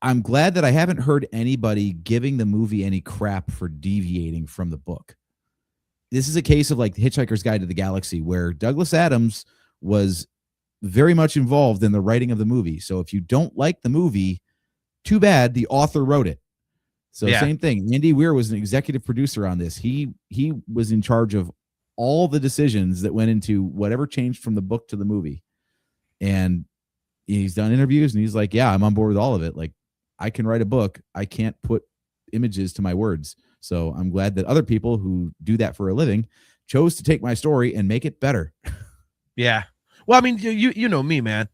I'm glad that I haven't heard anybody giving the movie any crap for deviating from the book. This is a case of like Hitchhiker's Guide to the Galaxy, where Douglas Adams was very much involved in the writing of the movie. So if you don't like the movie, too bad, the author wrote it. So same thing. Andy Weir was an executive producer on this. He was in charge of all the decisions that went into whatever changed from the book to the movie. And he's done interviews and he's like, yeah, I'm on board with all of it. Like, I can write a book. I can't put images to my words. So I'm glad that other people who do that for a living chose to take my story and make it better. Yeah. Well, I mean, you know me, man,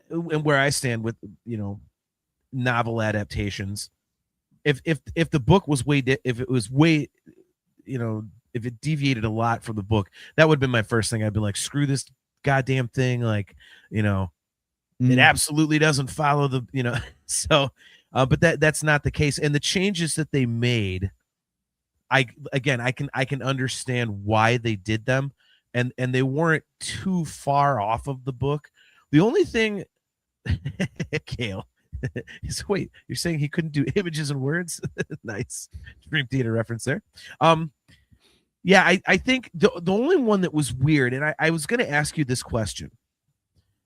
and where I stand with, novel adaptations. If the book was if it deviated a lot from the book, that would have been my first thing. I'd be like, screw this goddamn thing. Like, it absolutely doesn't follow the, so But that's not the case. And the changes that they made, I can understand why they did them, and they weren't too far off of the book. The only thing, Kale, is wait, you're saying he couldn't do images and words? Nice Dream Theater reference there. Yeah, I think the only one that was weird, and I was going to ask you this question.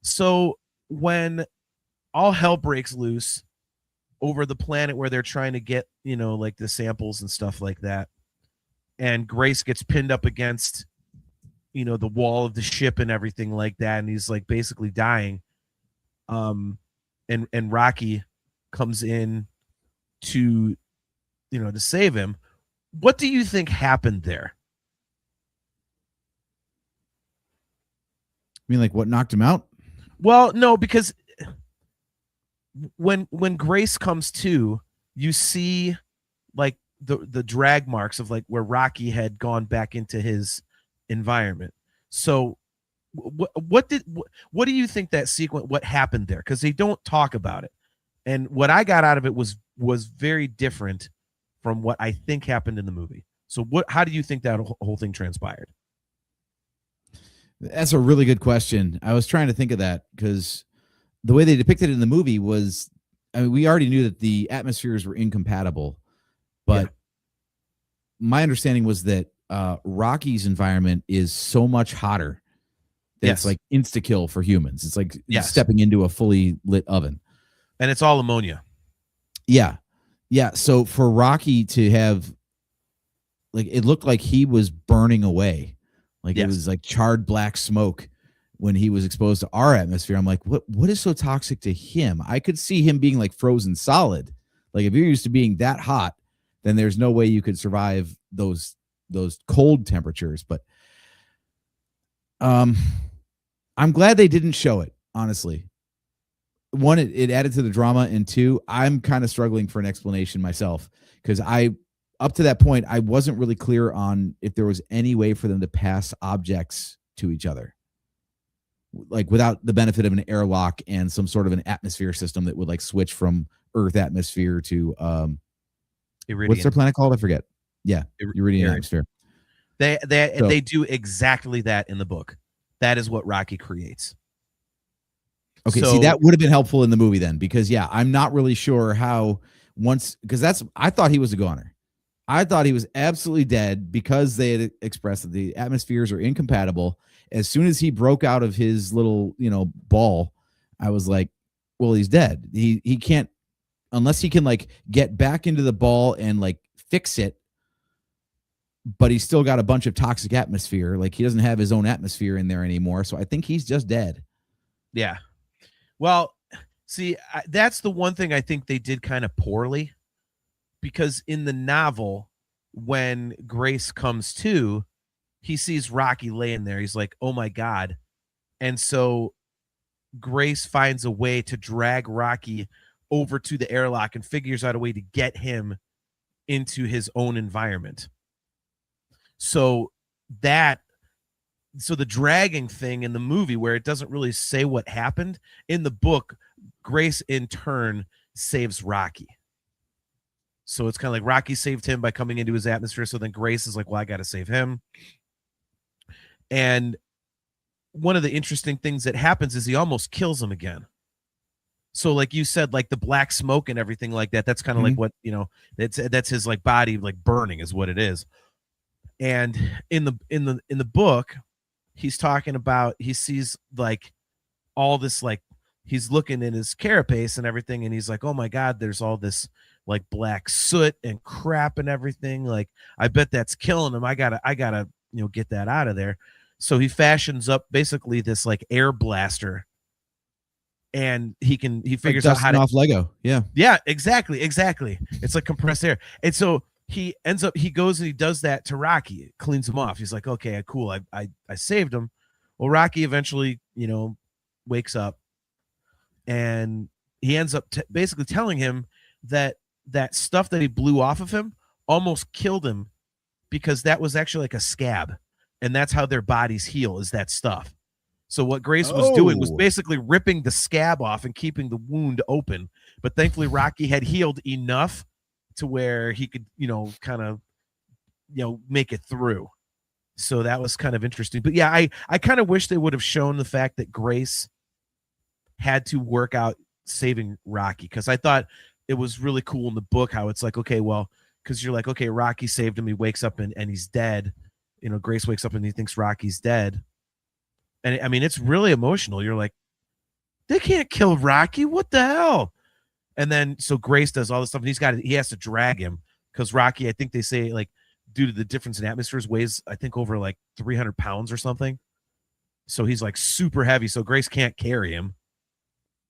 So when all hell breaks loose over the planet where they're trying to get, like the samples and stuff like that, and Grace gets pinned up against, the wall of the ship and everything like that, and he's like basically dying. And Rocky comes in to, to save him. What do you think happened there? I mean, like what knocked him out? Well, no, because when Grace comes to, you see like the drag marks of like where Rocky had gone back into his environment. So what do you think that sequence, what happened there? Because they don't talk about it. And what I got out of it was very different from what I think happened in the movie. So how do you think that whole thing transpired? That's a really good question. I was trying to think of that because the way they depicted it in the movie was, I mean, we already knew that the atmospheres were incompatible, but my understanding was that Rocky's environment is so much hotter that it's like insta-kill for humans. It's like stepping into a fully lit oven. And it's all ammonia. Yeah. Yeah. So for Rocky to have, like, it looked like he was burning away. Like it was like charred black smoke when he was exposed to our atmosphere. I'm like, what is so toxic to him? I could see him being like frozen solid. Like if you're used to being that hot, then there's no way you could survive those cold temperatures. But I'm glad they didn't show it, honestly. One, it added to the drama, and two, I'm kind of struggling for an explanation myself because up to that point, I wasn't really clear on if there was any way for them to pass objects to each other, like without the benefit of an airlock and some sort of an atmosphere system that would like switch from Earth atmosphere to what's their planet called? I forget. Yeah, Iridian atmosphere. They do exactly that in the book. That is what Rocky creates. Okay, see, that would have been helpful in the movie then, because I'm not really sure how because I thought he was a goner. I thought he was absolutely dead because they had expressed that the atmospheres are incompatible. As soon as he broke out of his little, ball, I was like, well, he's dead. He can't, unless he can like get back into the ball and like fix it, but he's still got a bunch of toxic atmosphere. Like he doesn't have his own atmosphere in there anymore. So I think he's just dead. Yeah. Well, see, that's the one thing I think they did kind of poorly. Because in the novel, when Grace comes to, he sees Rocky laying there. He's like, oh, my God. And so Grace finds a way to drag Rocky over to the airlock and figures out a way to get him into his own environment. So the dragging thing in the movie where it doesn't really say what happened, in the book, Grace in turn saves Rocky. So it's kind of like Rocky saved him by coming into his atmosphere. So then Grace is like, well, I got to save him. And one of the interesting things that happens is he almost kills him again. So like you said, like the black smoke and everything like that, that's kind of like what, that's his like body, like burning is what it is. And in the book, he's talking about, he sees like all this, like he's looking in his carapace and everything. And he's like, oh my God, there's all this like black soot and crap and everything. Like, I bet that's killing him. I gotta, get that out of there. So he fashions up basically this like air blaster, and he figures out how to off Lego. Yeah, exactly. It's like compressed air. And so he goes and he does that to Rocky. It cleans him off. He's like, okay, cool. I saved him. Well, Rocky eventually, wakes up, and he ends up basically telling him that stuff that he blew off of him almost killed him, because that was actually like a scab, and that's how their bodies heal, is that stuff. So what Grace was doing was Oh. basically ripping the scab off and keeping the wound open. But thankfully, Rocky had healed enough to where he could, kind of, make it through. So that was kind of interesting. But yeah, I kind of wish they would have shown the fact that Grace had to work out saving Rocky, because I thought it was really cool in the book how it's like, okay, well, because you're like, okay, Rocky saved him. He wakes up and he's dead. Grace wakes up and he thinks Rocky's dead. And I mean, it's really emotional. You're like, they can't kill Rocky. What the hell? And then so Grace does all this stuff, and he has to drag him because Rocky, I think they say, like, due to the difference in atmospheres, weighs, I think, over like 300 pounds or something. So he's like super heavy. So Grace can't carry him.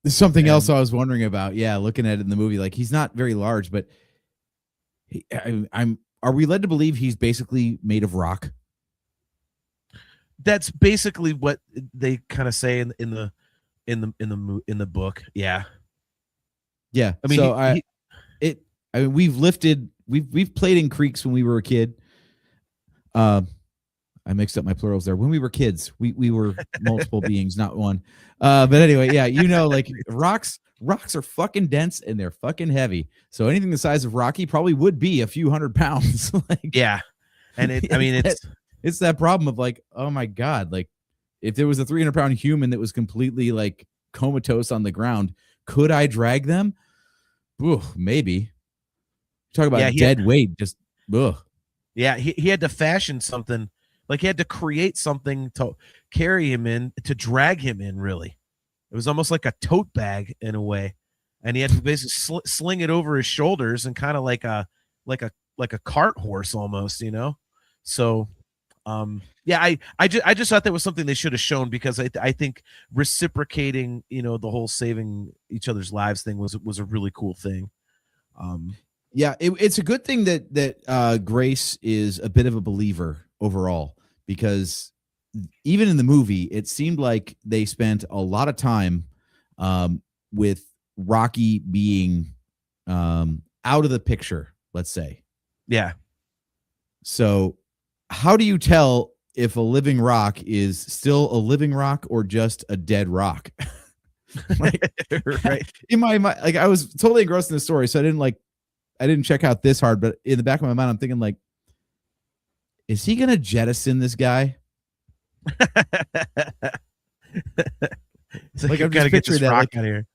There's something else I was wondering about. Yeah, looking at it in the movie, like he's not very large, but are we led to believe he's basically made of rock? That's basically what they kind of say in the book. Yeah. Yeah. I mean, so we've played in creeks when we were a kid. I mixed up my plurals there. When we were kids, we were multiple beings, not one. But anyway, yeah, like rocks are fucking dense and they're fucking heavy. So anything the size of Rocky probably would be a few hundred pounds. Like, yeah. And it's that problem of like, oh my God, like if there was a 300-pound human that was completely like comatose on the ground, could I drag them? Ooh, maybe. Talk about dead weight. Just, ugh. Yeah, he had to fashion something. Like he had to create something to carry him in, to drag him in, really. It was almost like a tote bag in a way. And he had to basically sling it over his shoulders and kind of like a cart horse almost, So yeah, I just thought that was something they should have shown, because I think reciprocating, the whole saving each other's lives thing was a really cool thing. Yeah, it's a good thing that Grace is a bit of a believer overall, because even in the movie, it seemed like they spent a lot of time with Rocky being out of the picture, let's say. Yeah. So how do you tell if a living rock is still a living rock or just a dead rock? Like, right. In my mind, like I was totally engrossed in the story, so I didn't check out this hard, but in the back of my mind, I'm thinking like, is he going to jettison this guy? Like I'm gotta get this rock out of here.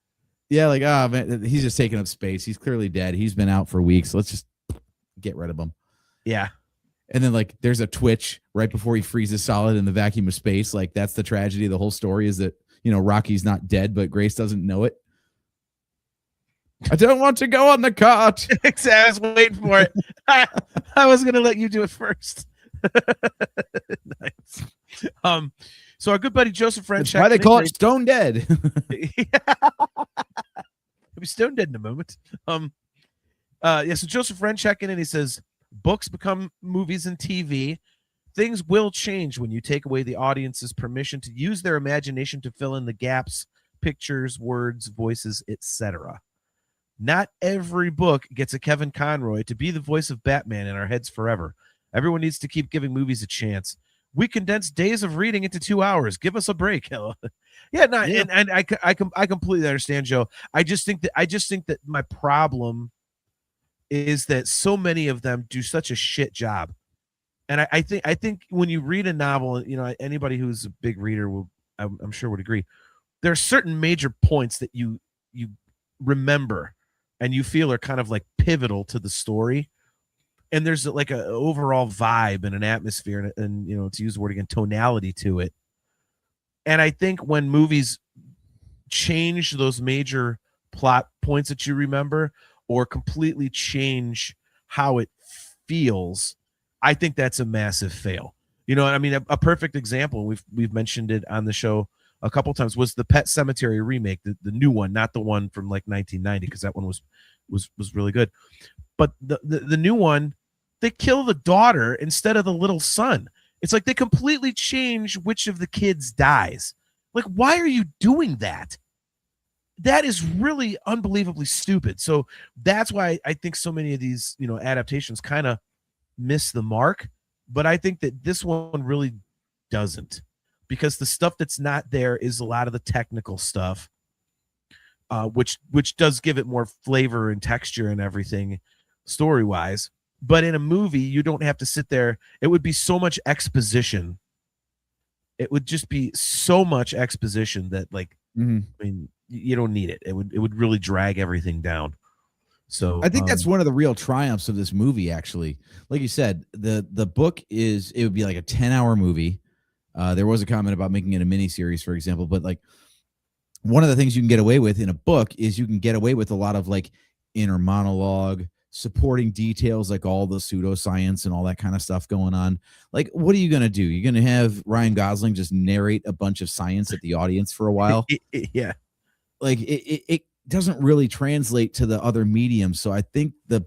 Yeah, like, oh man, he's just taking up space. He's clearly dead. He's been out for weeks. Let's just get rid of him. Yeah. And then like there's a twitch right before he freezes solid in the vacuum of space. Like that's the tragedy of the whole story, is that, Rocky's not dead, but Grace doesn't know it. I don't want to go on the cart. I was waiting for it. I was going to let you do it first. Nice. So our good buddy Joseph French. That's why they call it Stone Dead. He'll be stone dead in a moment. So Joseph French checking in. He says, books become movies and TV. Things will change when you take away the audience's permission to use their imagination to fill in the gaps, pictures, words, voices, etc. Not every book gets a Kevin Conroy to be the voice of Batman in our heads forever. Everyone needs to keep giving movies a chance. We condense days of reading into 2 hours. Give us a break. Yeah, no, yeah. And I completely understand, Joe. I just think that my problem is that so many of them do such a shit job. And I think when you read a novel, anybody who's a big reader will, I'm sure would agree. There are certain major points that you remember and you feel are kind of like pivotal to the story. And there's like a overall vibe and an atmosphere and to use the word again, tonality to it. And I think when movies change those major plot points that you remember or completely change how it feels, I think that's a massive fail. I mean, a perfect example, we've mentioned it on the show a couple times, was the Pet Sematary remake, the new one, not the one from like 1990, because that one was really good. But the new one, they kill the daughter instead of the little son. It's like they completely change which of the kids dies. Like, why are you doing that? That is really unbelievably stupid. So that's why I think so many of these, adaptations kind of miss the mark. But I think that this one really doesn't. because the stuff that's not there is a lot of the technical stuff, which does give it more flavor and texture and everything story wise. But in a movie, you don't have to sit there. It would be so much exposition. It would just be so much exposition that, like, Mhm. I mean, you don't need it. It would really drag everything down. So I think that's one of the real triumphs of this movie, actually. Like you said, the book it would be like a 10-hour movie. There was a comment about making it a miniseries, for example, but like one of the things you can get away with in a book is you can get away with a lot of like inner monologue, supporting details, like all the pseudoscience and all that kind of stuff going on. Like, what are you going to do? You're going to have Ryan Gosling just narrate a bunch of science at the audience for a while? Yeah. Like it doesn't really translate to the other mediums. So I think the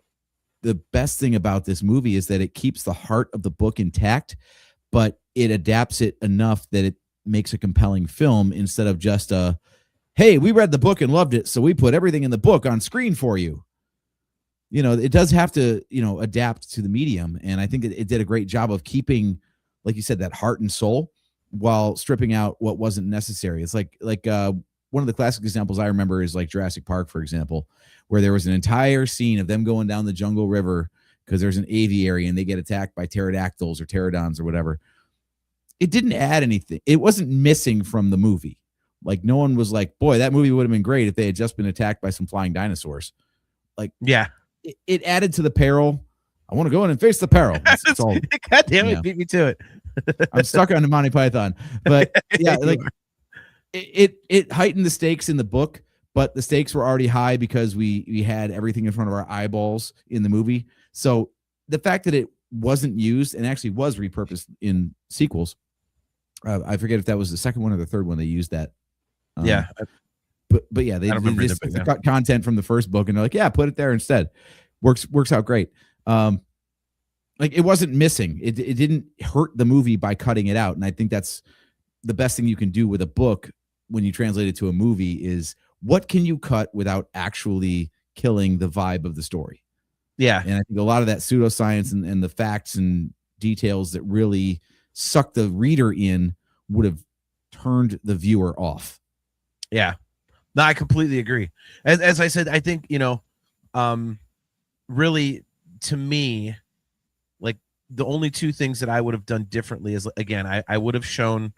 best thing about this movie is that it keeps the heart of the book intact, but it adapts it enough that it makes a compelling film instead of just hey, we read the book and loved it, so we put everything in the book on screen for you. You know, it does have to, adapt to the medium. And I think it did a great job of keeping, like you said, that heart and soul while stripping out what wasn't necessary. It's like one of the classic examples I remember is like Jurassic Park, for example, where there was an entire scene of them going down the jungle river because there's an aviary and they get attacked by pterodactyls or pterodons or whatever. It didn't add anything. It wasn't missing from the movie. Like, no one was like, boy, that movie would have been great if they had just been attacked by some flying dinosaurs. Like, Yeah. It added to the peril. I want to go in and face the peril. It's all, God damn it, beat me to it. I'm stuck on the Monty Python. But yeah, like it heightened the stakes in the book, but the stakes were already high because we had everything in front of our eyeballs in the movie. So the fact that it wasn't used and actually was repurposed in sequels, I forget if that was the second one or the third one they used that. Yeah. But yeah, they just either, got content from the first book and they're like, yeah, put it there instead. Works out great. Like, it wasn't missing. It didn't hurt the movie by cutting it out. And I think that's the best thing you can do with a book when you translate it to a movie is what can you cut without actually killing the vibe of the story? Yeah. And I think a lot of that pseudoscience and the facts and details that really suck the reader in would have turned the viewer off. Yeah. No, I completely agree. As I said, I think, really, to me, like, the only two things that I would have done differently is, again, I would have shown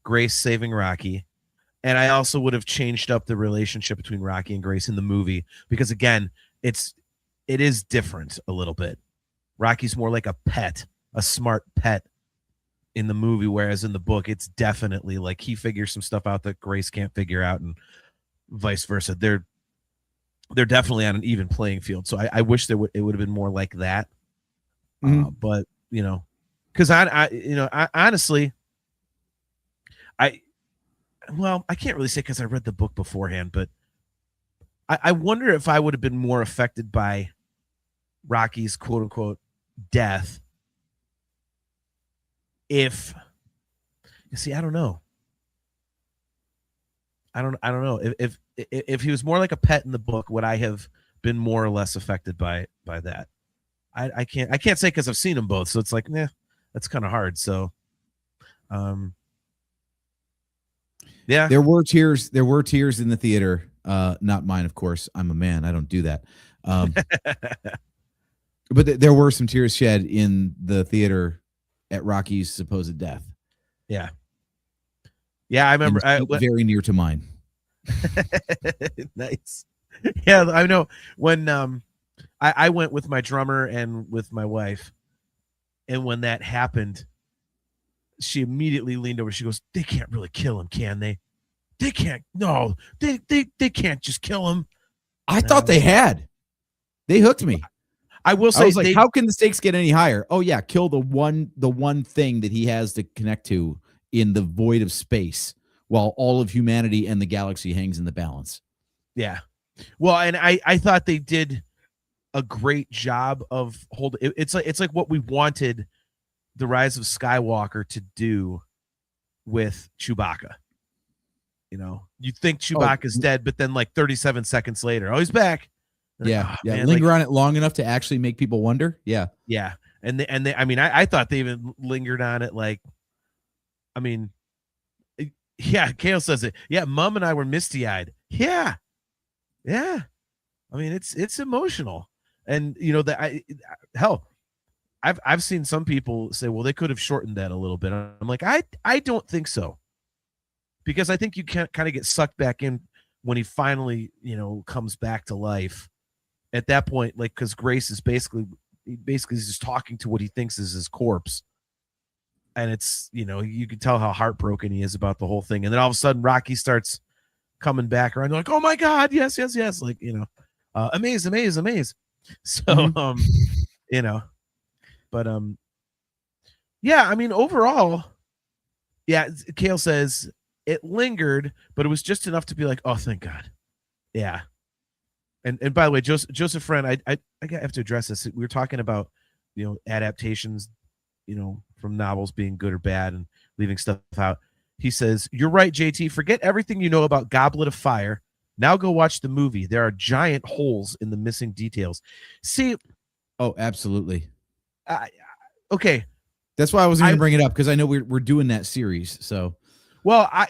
Grace saving Rocky, and I also would have changed up the relationship between Rocky and Grace in the movie because, again, it is different a little bit. Rocky's more like a pet, a smart pet in the movie, whereas in the book, it's definitely like he figures some stuff out that Grace can't figure out, and vice versa. They're definitely on an even playing field. So I wish it would have been more like that. But because I honestly, I can't really say because I read the book beforehand, but I wonder if I would have been more affected by Rocky's quote unquote death. If you see, I don't know. I don't know if he was more like a pet in the book, would I have been more or less affected by that? I can't say because I've seen them both, so it's like, that's kind of hard. So, yeah, there were tears in the theater. Not mine, of course. I'm a man. I don't do that. But there were some tears shed in the theater at Rocky's supposed death. Yeah. Yeah, I remember. Very near to mine. Nice. Yeah, I know when I went with my drummer and with my wife, and when that happened, she immediately leaned over. She goes, "They can't really kill him, can they? They can't. No, they can't just kill him." I thought they had. They hooked me. I will say, I was like, how can the stakes get any higher? Oh yeah, kill the one thing that he has to connect to in the void of space, while all of humanity and the galaxy hangs in the balance. Yeah. Well, and I thought they did a great job of holding. It's like what we wanted the Rise of Skywalker to do with Chewbacca. You think Chewbacca's dead, but then like 37 seconds later, he's back. Yeah, yeah. Man, linger on it long enough to actually make people wonder. Yeah, yeah. And they I mean, I thought they even lingered on it. Like, I mean, Yeah, Kale says it. Yeah, Mom and I were misty-eyed. Yeah. Yeah. I mean, it's emotional. And you know that hell, I've seen some people say, well, they could have shortened that a little bit. I'm like, I don't think so. Because I think you can kind of get sucked back in when he finally, comes back to life. At that point, like, because Grace is basically just talking to what he thinks is his corpse. And it's, you can tell how heartbroken he is about the whole thing. And then all of a sudden Rocky starts coming back around. You're like, oh my God, yes. Like, amaze. So, but, yeah, I mean, overall, yeah, Kale says it lingered, but it was just enough to be like, oh, thank God. Yeah. And by the way, Joseph Friend, I have to address this. We were talking about, adaptations, from novels being good or bad and leaving stuff out. He says, you're right, JT. Forget everything you know about Goblet of Fire. Now go watch the movie. There are giant holes in the missing details. See. Oh, absolutely. Okay. That's why I was going to bring it up, because I know we're doing that series. So, well, I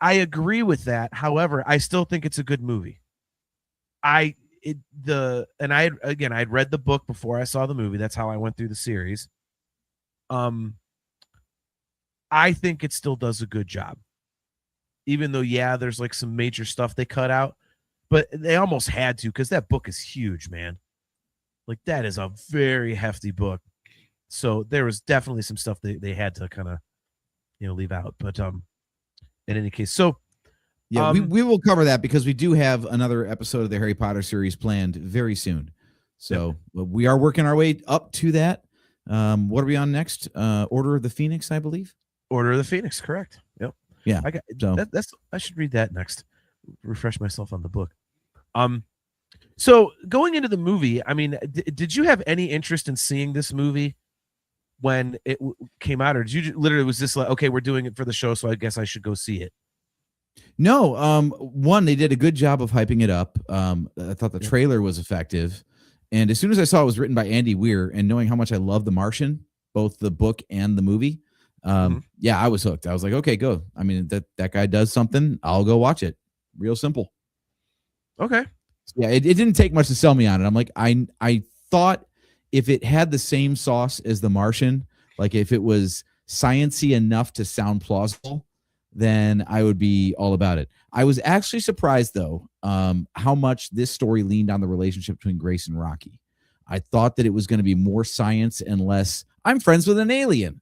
agree with that. However, I still think it's a good movie. I'd read the book before I saw the movie. That's how I went through the series. I think it still does a good job. Even though, yeah, there's like some major stuff they cut out, but they almost had to, because that book is huge, man. Like, that is a very hefty book. So there was definitely some stuff they had to kind of, leave out. But in any case, so yeah, we will cover that, because we do have another episode of the Harry Potter series planned very soon. So we are working our way up to that. What are we on next? Order of the Phoenix, I believe. Order of the Phoenix, correct. Yep. Yeah. I should read that next. Refresh myself on the book. So going into the movie, I mean, did you have any interest in seeing this movie when it came out, or did you literally was this like, okay, we're doing it for the show, so I guess I should go see it? No. One, they did a good job of hyping it up. I thought the trailer was effective. And as soon as I saw it was written by Andy Weir, and knowing how much I love The Martian, both the book and the movie, yeah, I was hooked. I was like, okay, go. I mean, that guy does something, I'll go watch it. Real simple. Okay. Yeah, it didn't take much to sell me on it. I'm like, I thought if it had the same sauce as The Martian, like if it was science-y enough to sound plausible, then I would be all about it. I was actually surprised, though, how much this story leaned on the relationship between Grace and Rocky. I thought that it was going to be more science and less, I'm friends with an alien.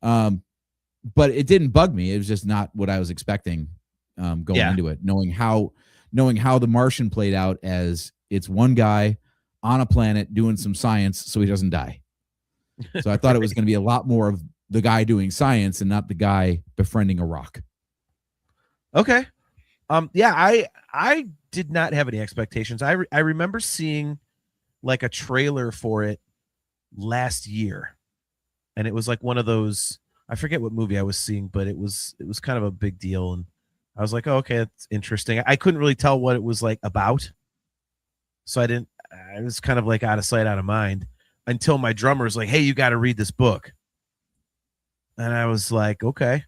But it didn't bug me. It was just not what I was expecting going into it, knowing how The Martian played out as it's one guy on a planet doing some science so he doesn't die. So I thought it was going to be a lot more of the guy doing science and not the guy befriending a rock. Okay. Yeah, I did not have any expectations. I remember seeing like a trailer for it last year, and it was like one of those, I forget what movie I was seeing, but it was kind of a big deal, and I was like, oh, okay, that's interesting. I couldn't really tell what it was like about, so I was kind of like out of sight, out of mind, until my drummer was like, hey, you got to read this book. And I was like, okay.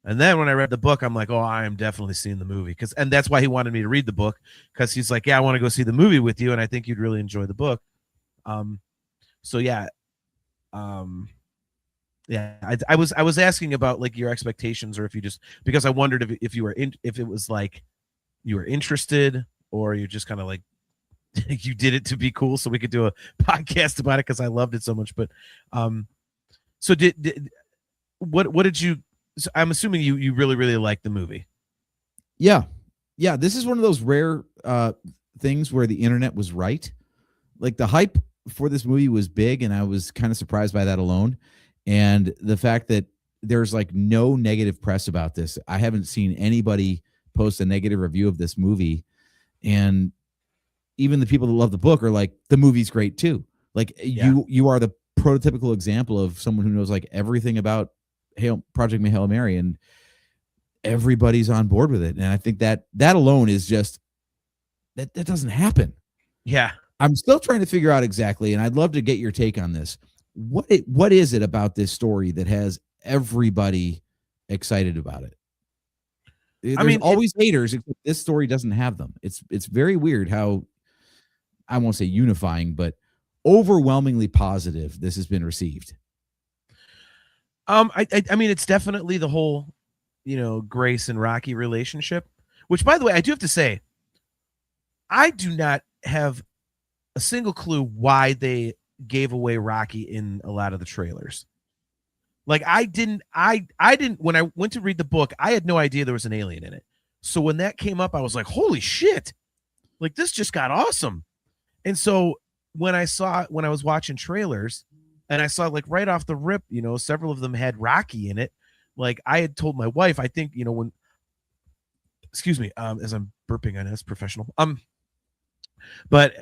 And then when I read the book, I'm like, oh, I am definitely seeing the movie. And that's why he wanted me to read the book, because he's like, yeah, I want to go see the movie with you, and I think you'd really enjoy the book. So yeah. Yeah, I was asking about like your expectations, or if you just, because I wondered if you were if it was like you were interested, or you're just kind of like you did it to be cool so we could do a podcast about it because I loved it so much. But so what did you, so I'm assuming you really, really liked the movie. Yeah. This is one of those rare things where the internet was right. Like, the hype for this movie was big, and I was kind of surprised by that alone. And the fact that there's like no negative press about this. I haven't seen anybody post a negative review of this movie. And even the people that love the book are like, the movie's great too. Like, you are the prototypical example of someone who knows like everything about Project Hail Mary, and everybody's on board with it. And I think that alone is just, that doesn't happen. Yeah. I'm still trying to figure out exactly, and I'd love to get your take on this. What is it about this story that has everybody excited about it? There's always haters, except this story doesn't have them. It's very weird how, I won't say unifying, but overwhelmingly positive this has been received. I mean, it's definitely the whole, Grace and Rocky relationship, which, by the way, I do have to say, I do not have a single clue why they gave away Rocky in a lot of the trailers. Like I didn't when I went to read the book, I had no idea there was an alien in it. So when that came up, I was like, holy shit. Like this just got awesome. And so when I was watching trailers and I saw like right off the rip, several of them had Rocky in it. Like I had told my wife, I think, when, excuse me, as I'm burping, I know it's professional. But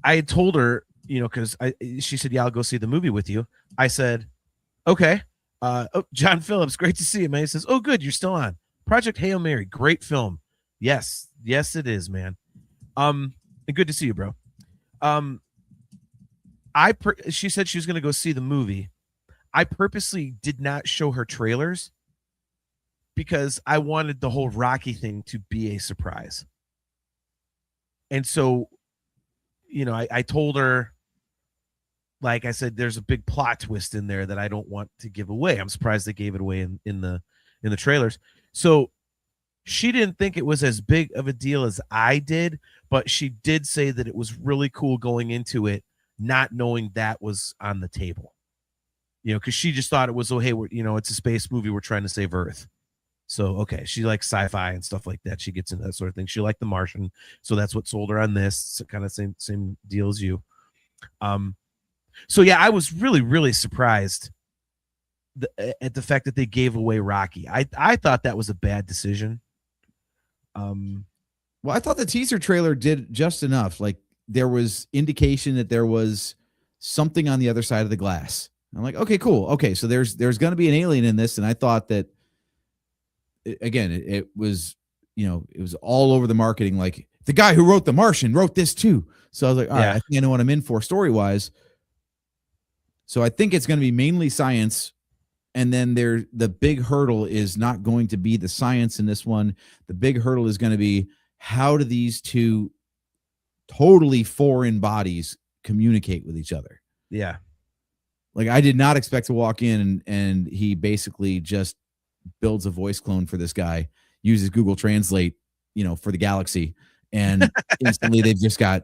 I had told her, cause she said, yeah, I'll go see the movie with you. I said, okay. John Phillips, great to see you, man. He says, oh, good, you're still on. Project Hail Mary, great film. Yes, it is, man. And good to see you, bro. She said she was gonna go see the movie. I purposely did not show her trailers because I wanted the whole Rocky thing to be a surprise. And so, I told her, like I said, there's a big plot twist in there that I don't want to give away. I'm surprised they gave it away in the trailers. So she didn't think it was as big of a deal as I did, but she did say that it was really cool going into it, not knowing that was on the table. Because she just thought it was, oh, hey, it's a space movie. We're trying to save Earth. So, okay, she likes sci-fi and stuff like that. She gets into that sort of thing. She liked The Martian, so that's what sold her on this. So kind of same deal as you. So yeah, I was really, really surprised at the fact that they gave away Rocky. I thought that was a bad decision. Well, I thought the teaser trailer did just enough. Like there was indication that there was something on the other side of the glass. I'm like, okay, cool. Okay, so there's going to be an alien in this, and I thought that again, it was it was all over the marketing. Like the guy who wrote The Martian wrote this too. So I was like, all right, I think I know what I'm in for story wise. So I think it's going to be mainly science. And then the big hurdle is not going to be the science in this one. The big hurdle is going to be how do these two totally foreign bodies communicate with each other? Yeah. Like I did not expect to walk in and he basically just builds a voice clone for this guy, uses Google Translate, for the galaxy. And instantly they've just got,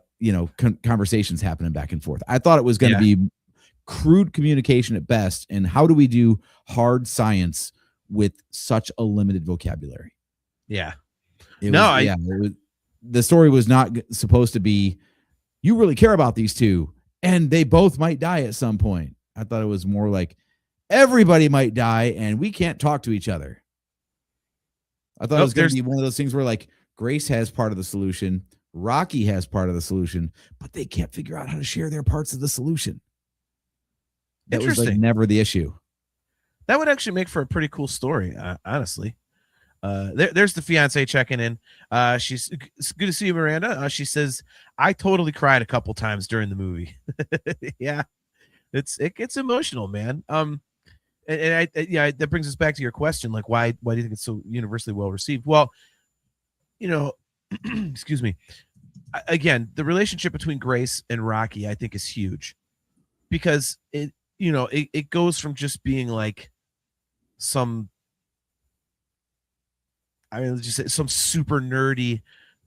conversations happening back and forth. I thought it was going to be crude communication at best. And how do we do hard science with such a limited vocabulary? Yeah. The story was not supposed to be, you really care about these two and they both might die at some point. I thought it was more like everybody might die and we can't talk to each other. I thought it was going to be one of those things where like Grace has part of the solution, Rocky has part of the solution, but they can't figure out how to share their parts of the solution. That was like never the issue. That would actually make for a pretty cool story, honestly. There's the fiance checking in. It's good to see you, Miranda. She says, I totally cried a couple times during the movie. Yeah, it gets emotional, man. That brings us back to your question, like why do you think it's so universally well received? Well, excuse me. Again, the relationship between Grace and Rocky, I think, is huge because it goes from just being like some just say some super nerdy,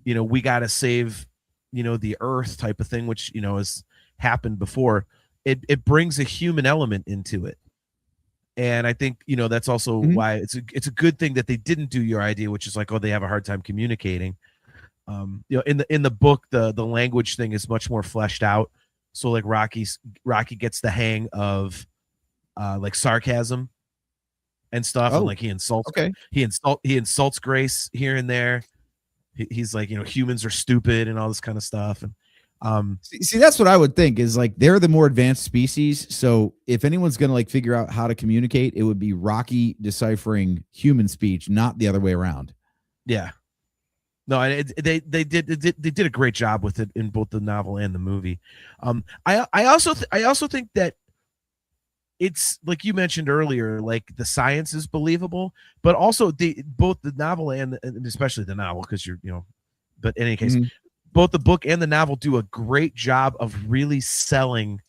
we got to save, the Earth type of thing, which, has happened before. It brings a human element into it. And I think, that's also why it's a good thing that they didn't do your idea, which is like, oh, they have a hard time communicating. In the book, the language thing is much more fleshed out. So like Rocky gets the hang of like sarcasm and stuff, and like he insults Grace here and there. He's like, humans are stupid and all this kind of stuff. And see, that's what I would think is like they're the more advanced species. So if anyone's gonna like figure out how to communicate, it would be Rocky deciphering human speech, not the other way around. Yeah. No, they did a great job with it in both the novel and the movie. I also think that it's like you mentioned earlier, like the science is believable, but also both the novel and especially the novel, because but in any case, Mhm. both the book and the novel do a great job of really selling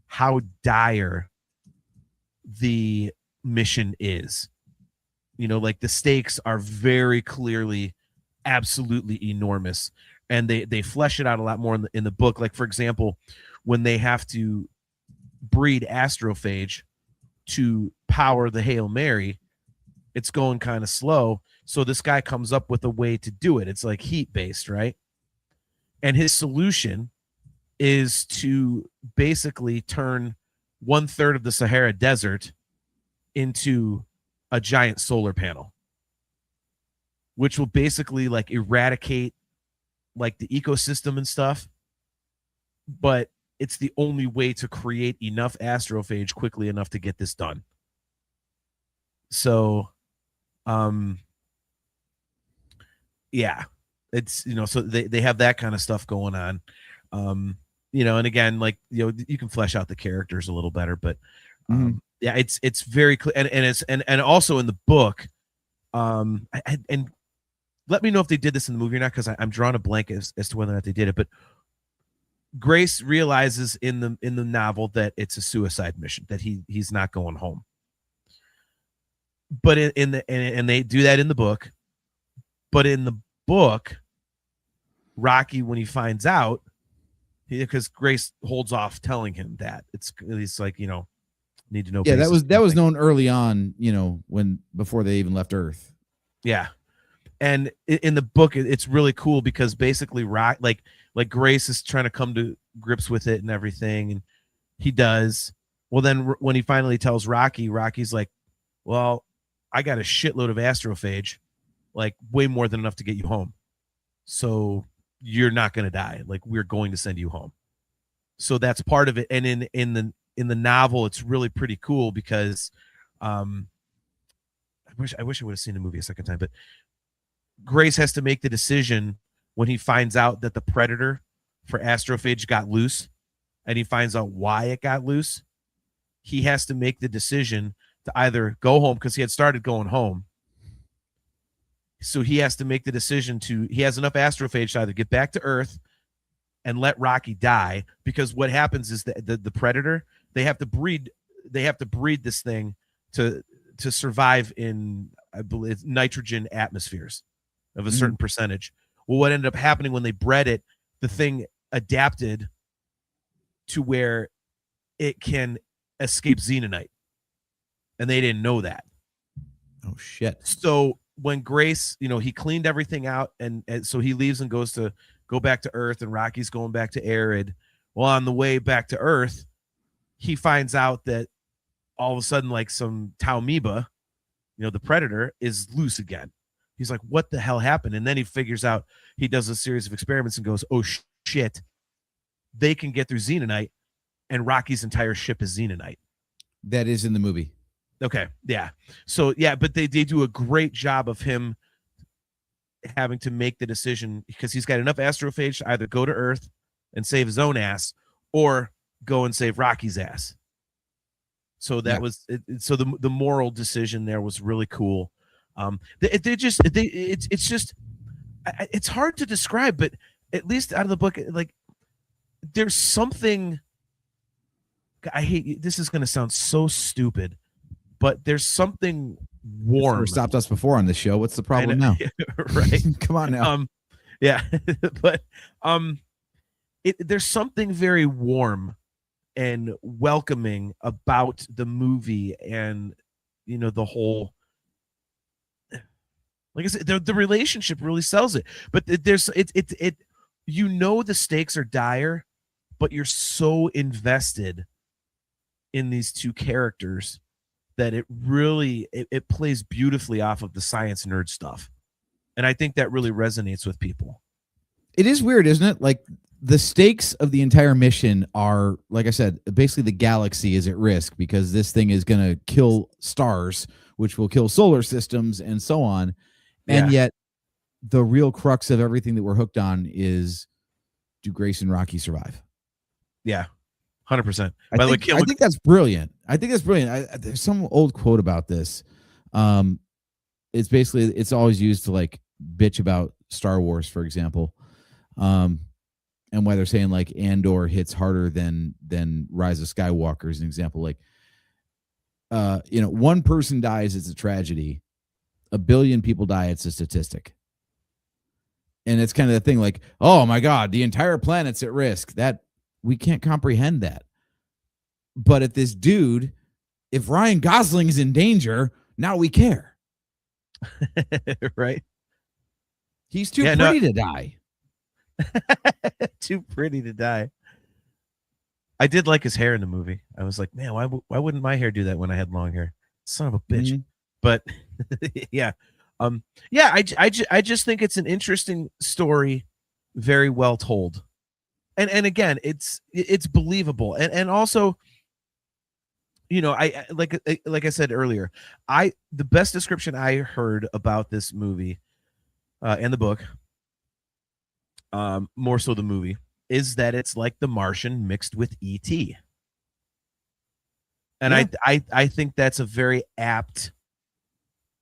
how dire the mission is. Like the stakes are very clearly absolutely enormous, and they flesh it out a lot more in the book. Like, for example, when they have to breed astrophage to power the Hail Mary, it's going kind of slow. So this guy comes up with a way to do it. It's like heat based, right? And his solution is to basically turn 1/3 of the Sahara Desert into a giant solar panel, which will basically like eradicate like the ecosystem and stuff. But it's the only way to create enough astrophage quickly enough to get this done. So, yeah, it's, so they have that kind of stuff going on. And again, like, you can flesh out the characters a little better, but, yeah, it's very clear. And it's, and also in the book, and let me know if they did this in the movie or not, because I'm drawing a blank as to whether or not they did it. But Grace realizes in the novel that it's a suicide mission, that he's not going home. But and they do that in the book. But in the book, Rocky, when he finds out, because Grace holds off telling him that, it's like, need to know. Yeah, that was known early on, before they even left Earth. Yeah. And in the book, it's really cool because basically like Grace is trying to come to grips with it and everything, and he does. Well, then when he finally tells Rocky, Rocky's like, well, I got a shitload of astrophage, like way more than enough to get you home. So you're not going to die. Like, we're going to send you home. So that's part of it. And in the novel, it's really pretty cool because I wish I would have seen the movie a second time, but Grace has to make the decision when he finds out that the predator for astrophage got loose, and he finds out why it got loose. He has to make the decision to either go home, because he had started going home. So he has to make the decision he has enough astrophage to either get back to Earth and let Rocky die, because what happens is that the predator, they have to breed this thing to survive in, I believe, nitrogen atmospheres of a certain percentage. Well, what ended up happening when they bred it, the thing adapted to where it can escape xenonite, and they didn't know that. Oh shit. So when Grace, he cleaned everything out, and so he leaves and go back to Earth, and Rocky's going back to Arid. Well, on the way back to Earth, he finds out that all of a sudden, like, some Taumiba, the predator, is loose again. He's like, what the hell happened? And then he figures out, he does a series of experiments and goes, oh shit, they can get through xenonite, and Rocky's entire ship is xenonite. That is in the movie. Okay. Yeah. So yeah, but they do a great job of him having to make the decision, because he's got enough astrophage to either go to Earth and save his own ass, or go and save Rocky's ass. So that was it. So the moral decision there was really cool. It's hard to describe, but at least out of the book, like, there's something. I hate, this is going to sound so stupid, but there's something warm. Never stopped us before on this show. What's the problem now? Right. Come on now. Yeah. But there's something very warm and welcoming about the movie, and the whole, like I said, the relationship really sells it. But there's the stakes are dire, but you're so invested in these two characters that it really it plays beautifully off of the science nerd stuff. And I think that really resonates with people. It is weird, isn't it? Like, the stakes of the entire mission are, like I said, basically the galaxy is at risk, because this thing is going to kill stars, which will kill solar systems and so on. And yet the real crux of everything that we're hooked on is, do Grace and Rocky survive? Yeah. 100%. I think that's brilliant. There's some old quote about this. It's basically, it's always used to like bitch about Star Wars, for example, and why they're saying like Andor hits harder than Rise of Skywalker is an example. Like, one person dies, it's a tragedy. 1 billion people die, it's a statistic. And it's kind of the thing like, oh my God, the entire planet's at risk. That we can't comprehend that. But if Ryan Gosling is in danger, now we care. Right? He's too pretty to die. Too pretty to die. I did like his hair in the movie. I was like, man, why wouldn't my hair do that when I had long hair? Son of a bitch. Mm-hmm. But yeah. I just think it's an interesting story, very well told. And again, it's believable. And also, I like I said earlier, the best description I heard about this movie and the book, more so the movie, is that it's like The Martian mixed with E.T. And yeah. I think that's a very apt,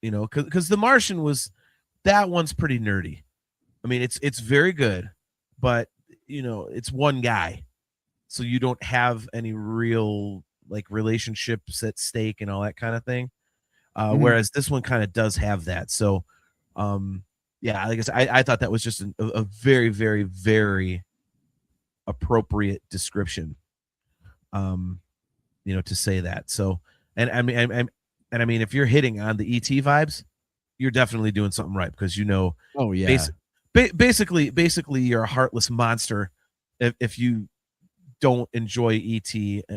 because The Martian that one's pretty nerdy. I mean, it's very good, but it's one guy, so you don't have any real like relationships at stake and all that kind of thing. Whereas this one kind of does have that. So, yeah, like I said, I thought that was just a very, very, very appropriate description, to say that. So, and I mean, if you're hitting on the ET vibes, you're definitely doing something right, because oh yeah, basically you're a heartless monster if you don't enjoy ET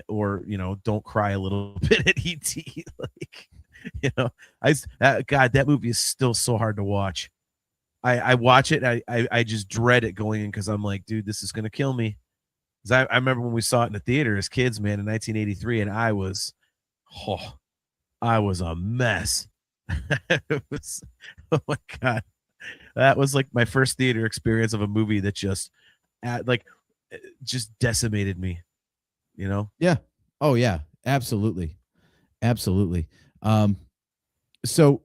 or don't cry a little bit at ET. Like, God, that movie is still so hard to watch. I watch it, I just dread it going in, because I'm like, dude, this is gonna kill me. Because I remember when we saw it in the theater as kids, man, in 1983, and I was a mess. Oh my God, that was like my first theater experience of a movie that just decimated me. Yeah. Oh yeah, absolutely. So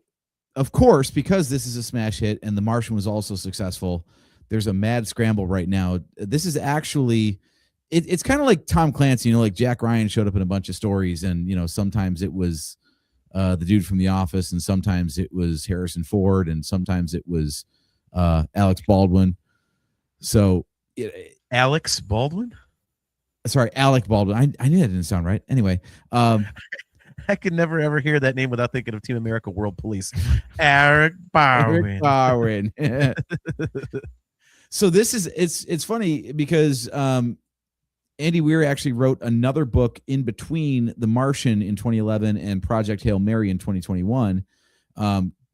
of course, because this is a smash hit and The Martian was also successful, there's a mad scramble right now. This is actually, it's kind of like Tom Clancy, like Jack Ryan showed up in a bunch of stories, and sometimes it was the dude from The Office, and sometimes it was Harrison Ford, and sometimes it was Alex Baldwin. So Alex Baldwin? Sorry, Alec Baldwin. I knew that didn't sound right. Anyway, I could never ever hear that name without thinking of Team America World Police. Eric Baldwin. So this is it's funny because Andy Weir actually wrote another book in between The Martian in 2011 and Project Hail Mary in 2021,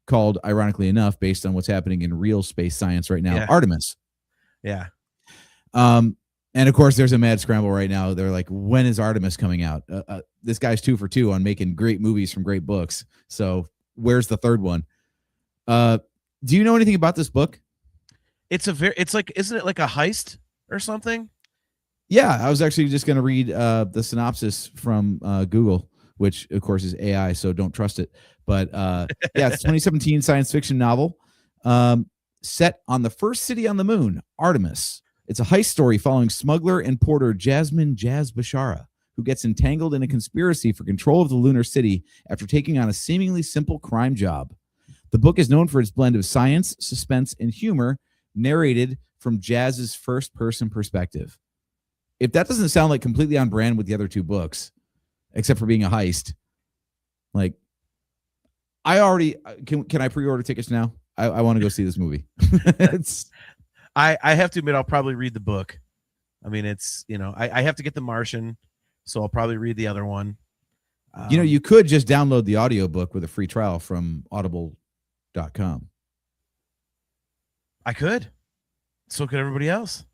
called, ironically enough, based on what's happening in real space science right now, Artemis. Yeah. And of course, there's a mad scramble right now. They're like, when is Artemis coming out? This guy's 2 for 2 on making great movies from great books. So where's the third one? Do you know anything about this book? Isn't it like a heist or something? Yeah, I was actually just going to read the synopsis from Google, which of course is AI, so don't trust it. But yeah, it's a 2017 science fiction novel set on the first city on the moon, Artemis. It's a heist story following smuggler and porter Jasmine Jazz Bashara, who gets entangled in a conspiracy for control of the lunar city after taking on a seemingly simple crime job. The book is known for its blend of science, suspense, and humor, narrated from Jazz's first-person perspective. If that doesn't sound like completely on brand with the other 2 books, except for being a heist, like, I already can I pre-order tickets now? I want to go see this movie. I have to admit, I'll probably read the book. I mean, it's, I have to get The Martian, so I'll probably read the other one. You could just download the audiobook with a free trial from audible.com. I could. So could everybody else.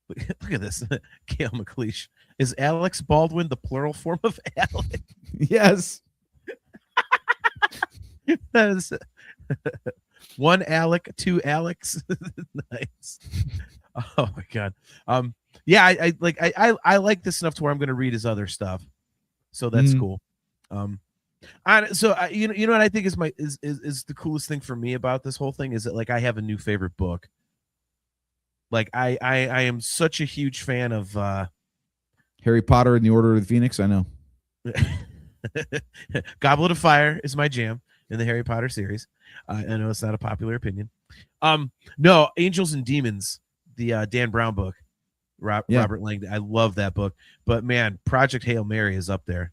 Look at this. Gail McLeish. Is Alex Baldwin the plural form of Alec? Yes. That is 1 Alec, 2 Alex. Nice. Oh my God. yeah, I like this enough to where I'm going to read his other stuff, so that's Mhm. cool. You know what I think is is the coolest thing for me about this whole thing is that like I have a new favorite book. Like I am such a huge fan of Harry Potter and the Order of the Phoenix. I know. Goblet of Fire is my jam in the Harry Potter series. I know it's not a popular opinion. No, Angels and Demons, the Dan Brown book, Robert Langdon. I love that book, but man, Project Hail Mary is up there,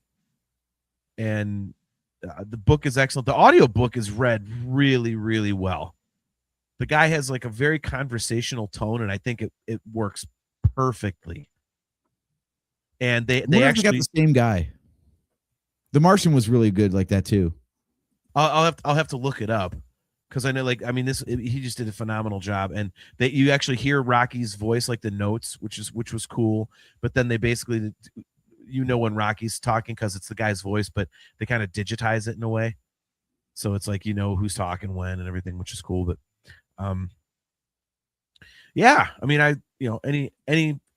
and the book is excellent. The audio book is read really, really well. The guy has like a very conversational tone, and I think it works perfectly. And they actually got the same guy. The Martian was really good like that too. I'll have to look it up because I know he just did a phenomenal job, and that you actually hear Rocky's voice, like the notes, which was cool. But then they basically, when Rocky's talking because it's the guy's voice, but they kind of digitize it in a way, so it's like who's talking when and everything, which is cool. But yeah, I mean,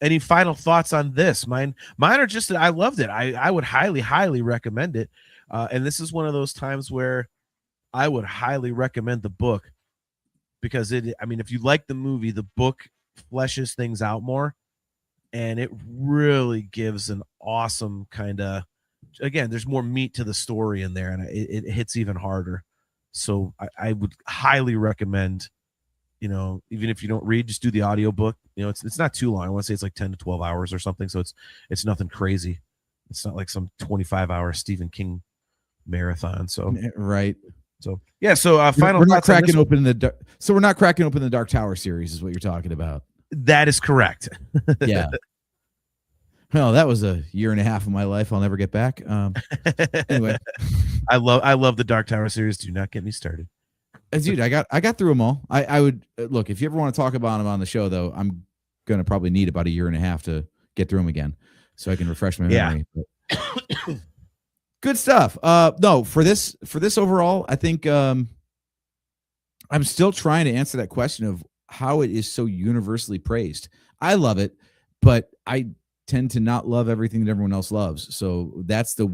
any final thoughts on this? Mine are just that I loved it. I would highly recommend it. And this is one of those times where I would highly recommend the book because if you like the movie, the book fleshes things out more, and it really gives an awesome kind of, again, there's more meat to the story in there, and it hits even harder. So I would highly recommend, even if you don't read, just do the audiobook. It's not too long. I want to say it's like 10 to 12 hours or something. So it's nothing crazy. It's not like some 25-hour Stephen King marathon. So right. So yeah. So final. We're not cracking open we're not cracking open the Dark Tower series, is what you're talking about. That is correct. Yeah. Well, that was a year and a half of my life I'll never get back. Anyway, I love the Dark Tower series. Do not get me started. Dude, I got through them all. I would look, if you ever want to talk about them on the show, though, I'm gonna probably need about a year and a half to get through them again, so I can refresh my memory. Yeah. Good stuff. No, for this overall, I think I'm still trying to answer that question of how it is so universally praised. I love it, but I tend to not love everything that everyone else loves. So that's the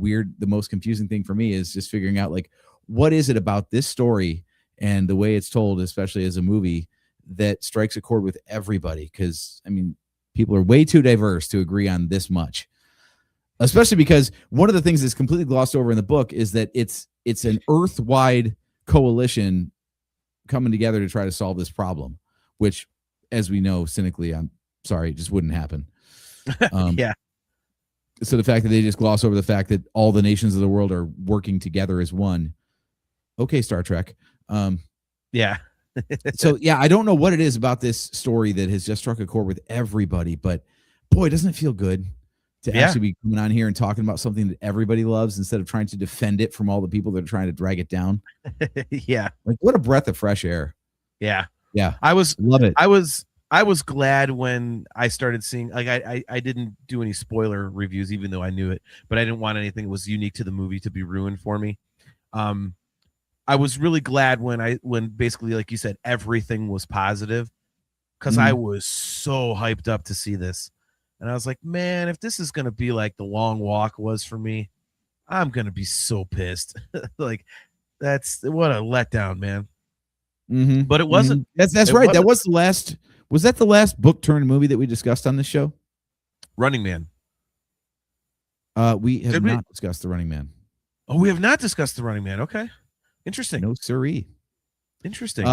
most confusing thing for me, is just figuring out like, what is it about this story and the way it's told, especially as a movie, that strikes a chord with everybody? Because people are way too diverse to agree on this much. Especially because one of the things that's completely glossed over in the book is that it's an Earth-wide coalition coming together to try to solve this problem, which, as we know, cynically, I'm sorry, it just wouldn't happen. Yeah. So the fact that they just gloss over the fact that all the nations of the world are working together as one. Okay, Star Trek. Yeah. So yeah, I don't know what it is about this story that has just struck a chord with everybody, but boy, doesn't it feel good to actually be coming on here and talking about something that everybody loves instead of trying to defend it from all the people that are trying to drag it down. Yeah. Like, what a breath of fresh air. Yeah. Yeah. Love it. I was glad when I started seeing, like, I didn't do any spoiler reviews, even though I knew it, but I didn't want anything that was unique to the movie to be ruined for me. I was really glad when basically, like you said, everything was positive, because I was so hyped up to see this. And I was like, man, if this is going to be like The Long Walk was for me, I'm going to be so pissed. Like, that's what a letdown, man. Mm-hmm. But it wasn't. That's right. That was the last. Was that the last book turned movie that we discussed on this show? Running Man. We have not discussed The Running Man. Oh, we have not discussed The Running Man. Okay. Interesting. No siree. Interesting.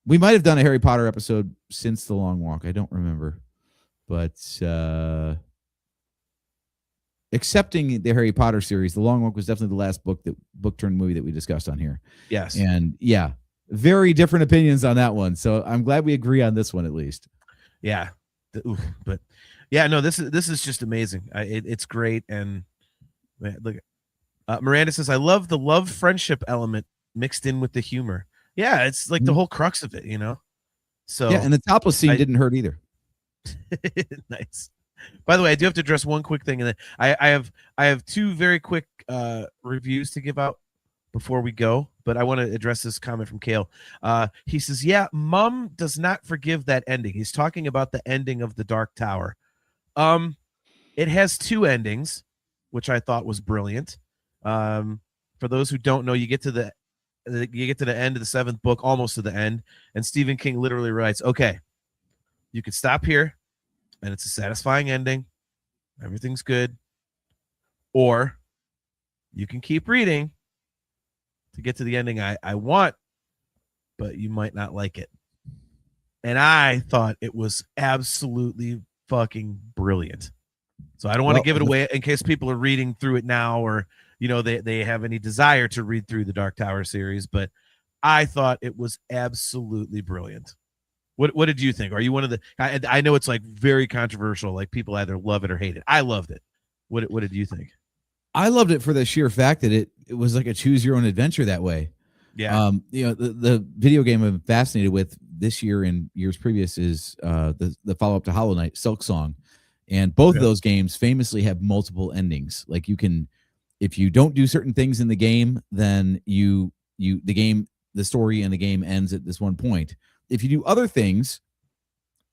We might have done a Harry Potter episode since The Long Walk. I don't remember. But accepting the Harry Potter series, The Long Walk was definitely the last book turned movie that we discussed on here. Yes. And yeah, very different opinions on that one. So I'm glad we agree on this one at least. Yeah. But yeah, no, this is just amazing. It's great. And man, look, Miranda says, I love the love friendship element mixed in with the humor. Yeah, it's like the whole crux of it, So yeah, and the topless scene didn't hurt either. Nice. By the way, I do have to address one quick thing, and then I have two very quick reviews to give out before we go, but I want to address this comment from Kale. He says, yeah, Mom does not forgive that ending. He's talking about the ending of The Dark Tower. It has two endings, which I thought was brilliant. For those who don't know, you get to the end of the seventh book, almost to the end, and Stephen King literally writes, "Okay, you can stop here, and it's a satisfying ending. Everything's good, or you can keep reading to get to the ending I want, but you might not like it." And I thought it was absolutely fucking brilliant. So I don't want to give it away in case people are reading through it now, or they have any desire to read through the Dark Tower series, but I thought it was absolutely brilliant. What did you think? Are you one of the I know it's like very controversial, like people either love it or hate it. I loved it. What did you think? I loved it for the sheer fact that it was like a choose your own adventure that way. Yeah. The video game I'm fascinated with this year and years previous is the follow-up to Hollow Knight, Silk Song. And both of those games famously have multiple endings. Like you can, if you don't do certain things in the game, then the story and the game ends at this one point. If you do other things,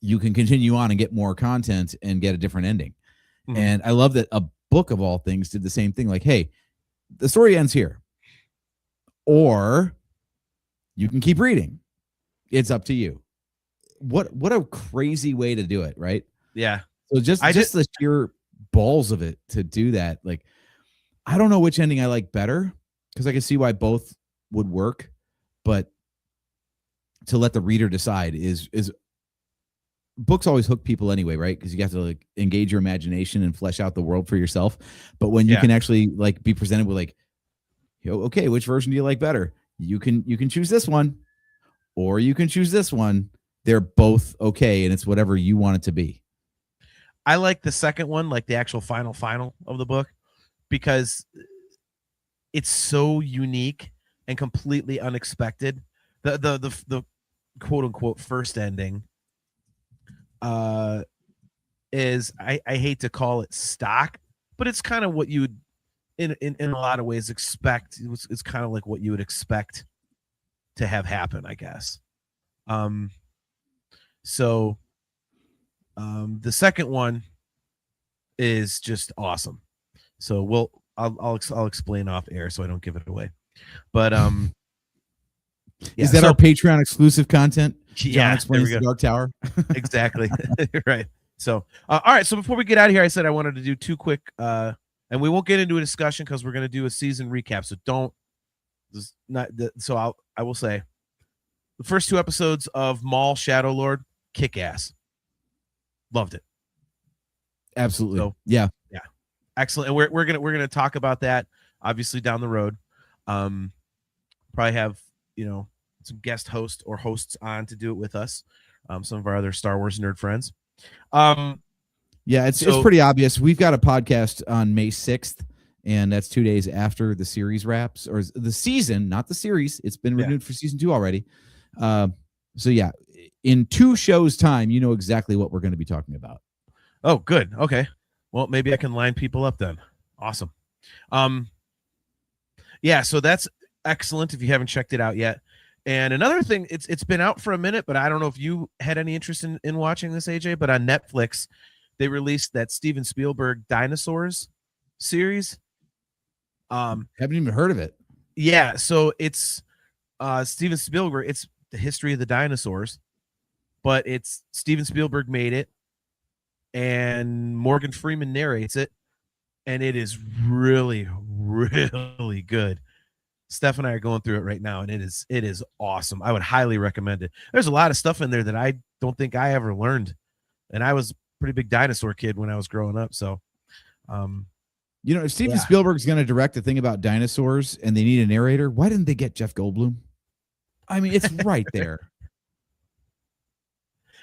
you can continue on and get more content and get a different ending. Mm-hmm. And I love that a book of all things did the same thing. Like, hey, the story ends here, or you can keep reading. It's up to you. What a crazy way to do it, right? Yeah. So just the sheer balls of it to do that. Like, I don't know which ending I like better, because I can see why both would work, but to let the reader decide is books always hook people anyway, right? Because you have to like engage your imagination and flesh out the world for yourself. But when you can actually like be presented with like, okay, which version do you like better? You can choose this one, or you can choose this one. They're both okay, and it's whatever you want it to be. I like the second one, like the actual final of the book, because it's so unique and completely unexpected. The quote unquote first ending is I hate to call it stock, but it's kind of what you would in a lot of ways expect. It's kind of like what you would expect to have happen, I guess. So the second one is just awesome. So I'll explain off air so I don't give it away. But is that our Patreon exclusive content? John explains the Dark Tower. Exactly. Right. So all right. So before we get out of here, I said I wanted to do two quick and we won't get into a discussion because we're going to do a season recap. So I will say the first two episodes of Maul Shadow Lord, kick ass. Loved it. Absolutely. So, yeah. Excellent. And we're gonna talk about that obviously down the road. Probably have some guest hosts on to do it with us. Some of our other Star Wars nerd friends. It's pretty obvious. We've got a podcast on May 6th, and that's 2 days after the series wraps, or the season, not the series. It's been renewed for season 2 already. In 2 shows' time, you know exactly what we're going to be talking about. Oh, good. Okay. Well, maybe I can line people up then. Awesome. So that's excellent if you haven't checked it out yet. And another thing, it's been out for a minute, but I don't know if you had any interest in watching this, AJ, but on Netflix, they released that Steven Spielberg Dinosaurs series. Haven't even heard of it. Yeah, so it's Steven Spielberg, it's the history of the dinosaurs, but it's Steven Spielberg made it, and Morgan Freeman narrates it, and it is really, really good. Steph and I are going through it right now, and it is awesome. I would highly recommend it. There's a lot of stuff in there that I don't think I ever learned, and I was a pretty big dinosaur kid when I was growing up. So, if Steven Spielberg's going to direct a thing about dinosaurs and they need a narrator, why didn't they get Jeff Goldblum? I mean, it's right there.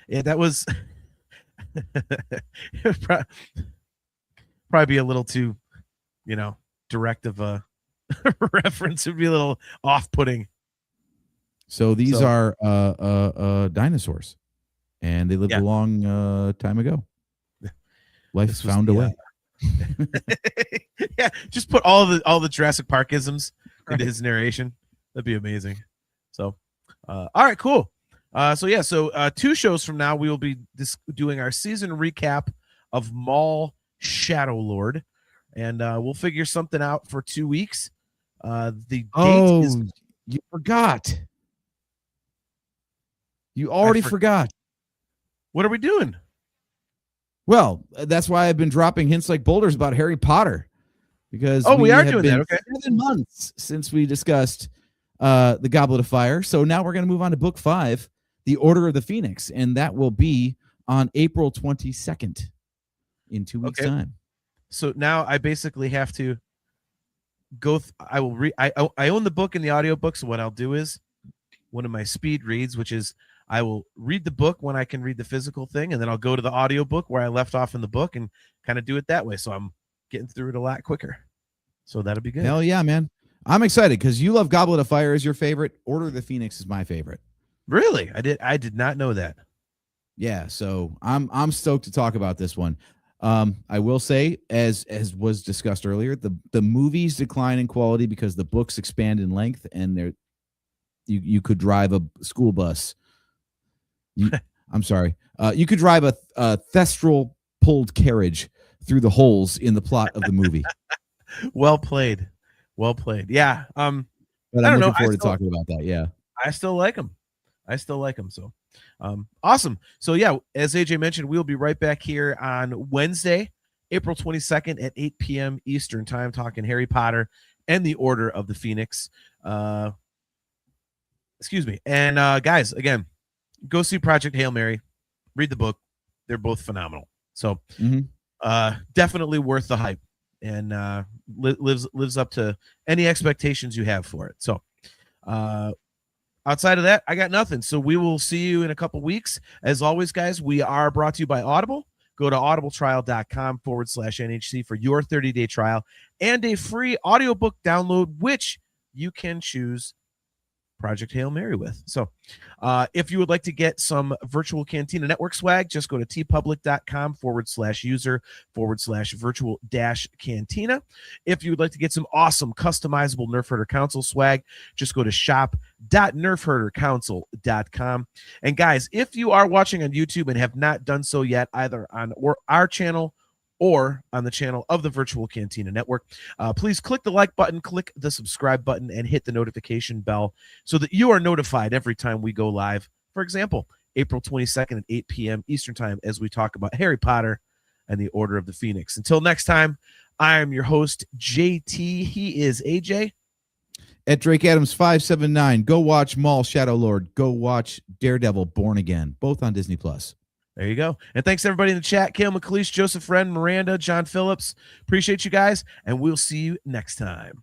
Yeah, that was probably be a little too, direct of a reference. Would be a little off-putting. So these are dinosaurs, and they lived a long time ago. Life found a way. Yeah, just put all the Jurassic Park-isms into his narration. That'd be amazing. So, all right, cool. So 2 shows from now, we will be doing our season recap of Maul Shadow Lord, and we'll figure something out for 2 weeks. The date is. You forgot. You already forgot. What are we doing? Well, that's why I've been dropping hints like boulders about Harry Potter, because we are have doing been that. Okay, 7 months since we discussed the Goblet of Fire. So now we're going to move on to book 5, The Order of the Phoenix, and that will be on April 22nd in 2 weeks' time. So now I basically have to go. I will read. I own the book and the audiobook. So what I'll do is one of my speed reads, which is I will read the book when I can read the physical thing, and then I'll go to the audiobook where I left off in the book and kind of do it that way. So I'm getting through it a lot quicker. So that'll be good. Hell yeah, man. I'm excited because you love Goblet of Fire as your favorite. Order of the Phoenix is my favorite. Really? I did not know that. Yeah, so I'm stoked to talk about this one. I will say, as was discussed earlier, the movies decline in quality because the books expand in length, and you could drive a school bus. I'm sorry. You could drive a thestral pulled carriage through the holes in the plot of the movie. Well played. Yeah. But I'm looking forward to talking about that. Yeah. I still like them. So awesome. So yeah, as AJ mentioned, we'll be right back here on Wednesday, April 22nd at 8 p.m. Eastern time, talking Harry Potter and the Order of the Phoenix. Excuse me. And guys, again, go see Project Hail Mary, read the book. They're both phenomenal. So definitely worth the hype, and lives up to any expectations you have for it. So outside of that, I got nothing. So we will see you in a couple weeks. As always, guys, we are brought to you by Audible. Go to audibletrial.com/NHC for your 30-day trial and a free audiobook download, which you can choose Project Hail Mary with. So if you would like to get some Virtual Cantina Network swag, just go to tpublic.com/user/virtual-cantina. If you would like to get some awesome customizable Nerfherder Council swag, just go to shop.nerfherdercouncil.com. And guys, if you are watching on YouTube and have not done so yet, either on our channel or on the channel of the Virtual Cantina Network, please click the like button, click the subscribe button, and hit the notification bell so that you are notified every time we go live. For example, April 22nd at 8 p.m. Eastern time, as we talk about Harry Potter and the Order of the Phoenix. Until next time, I am your host, JT. He is AJ. At Drake Adams 579. Go watch Maul Shadow Lord. Go watch Daredevil Born Again, both on Disney Plus. There you go. And thanks everybody in the chat. Kale McLeish, Joseph Wren, Miranda, John Phillips. Appreciate you guys, and we'll see you next time.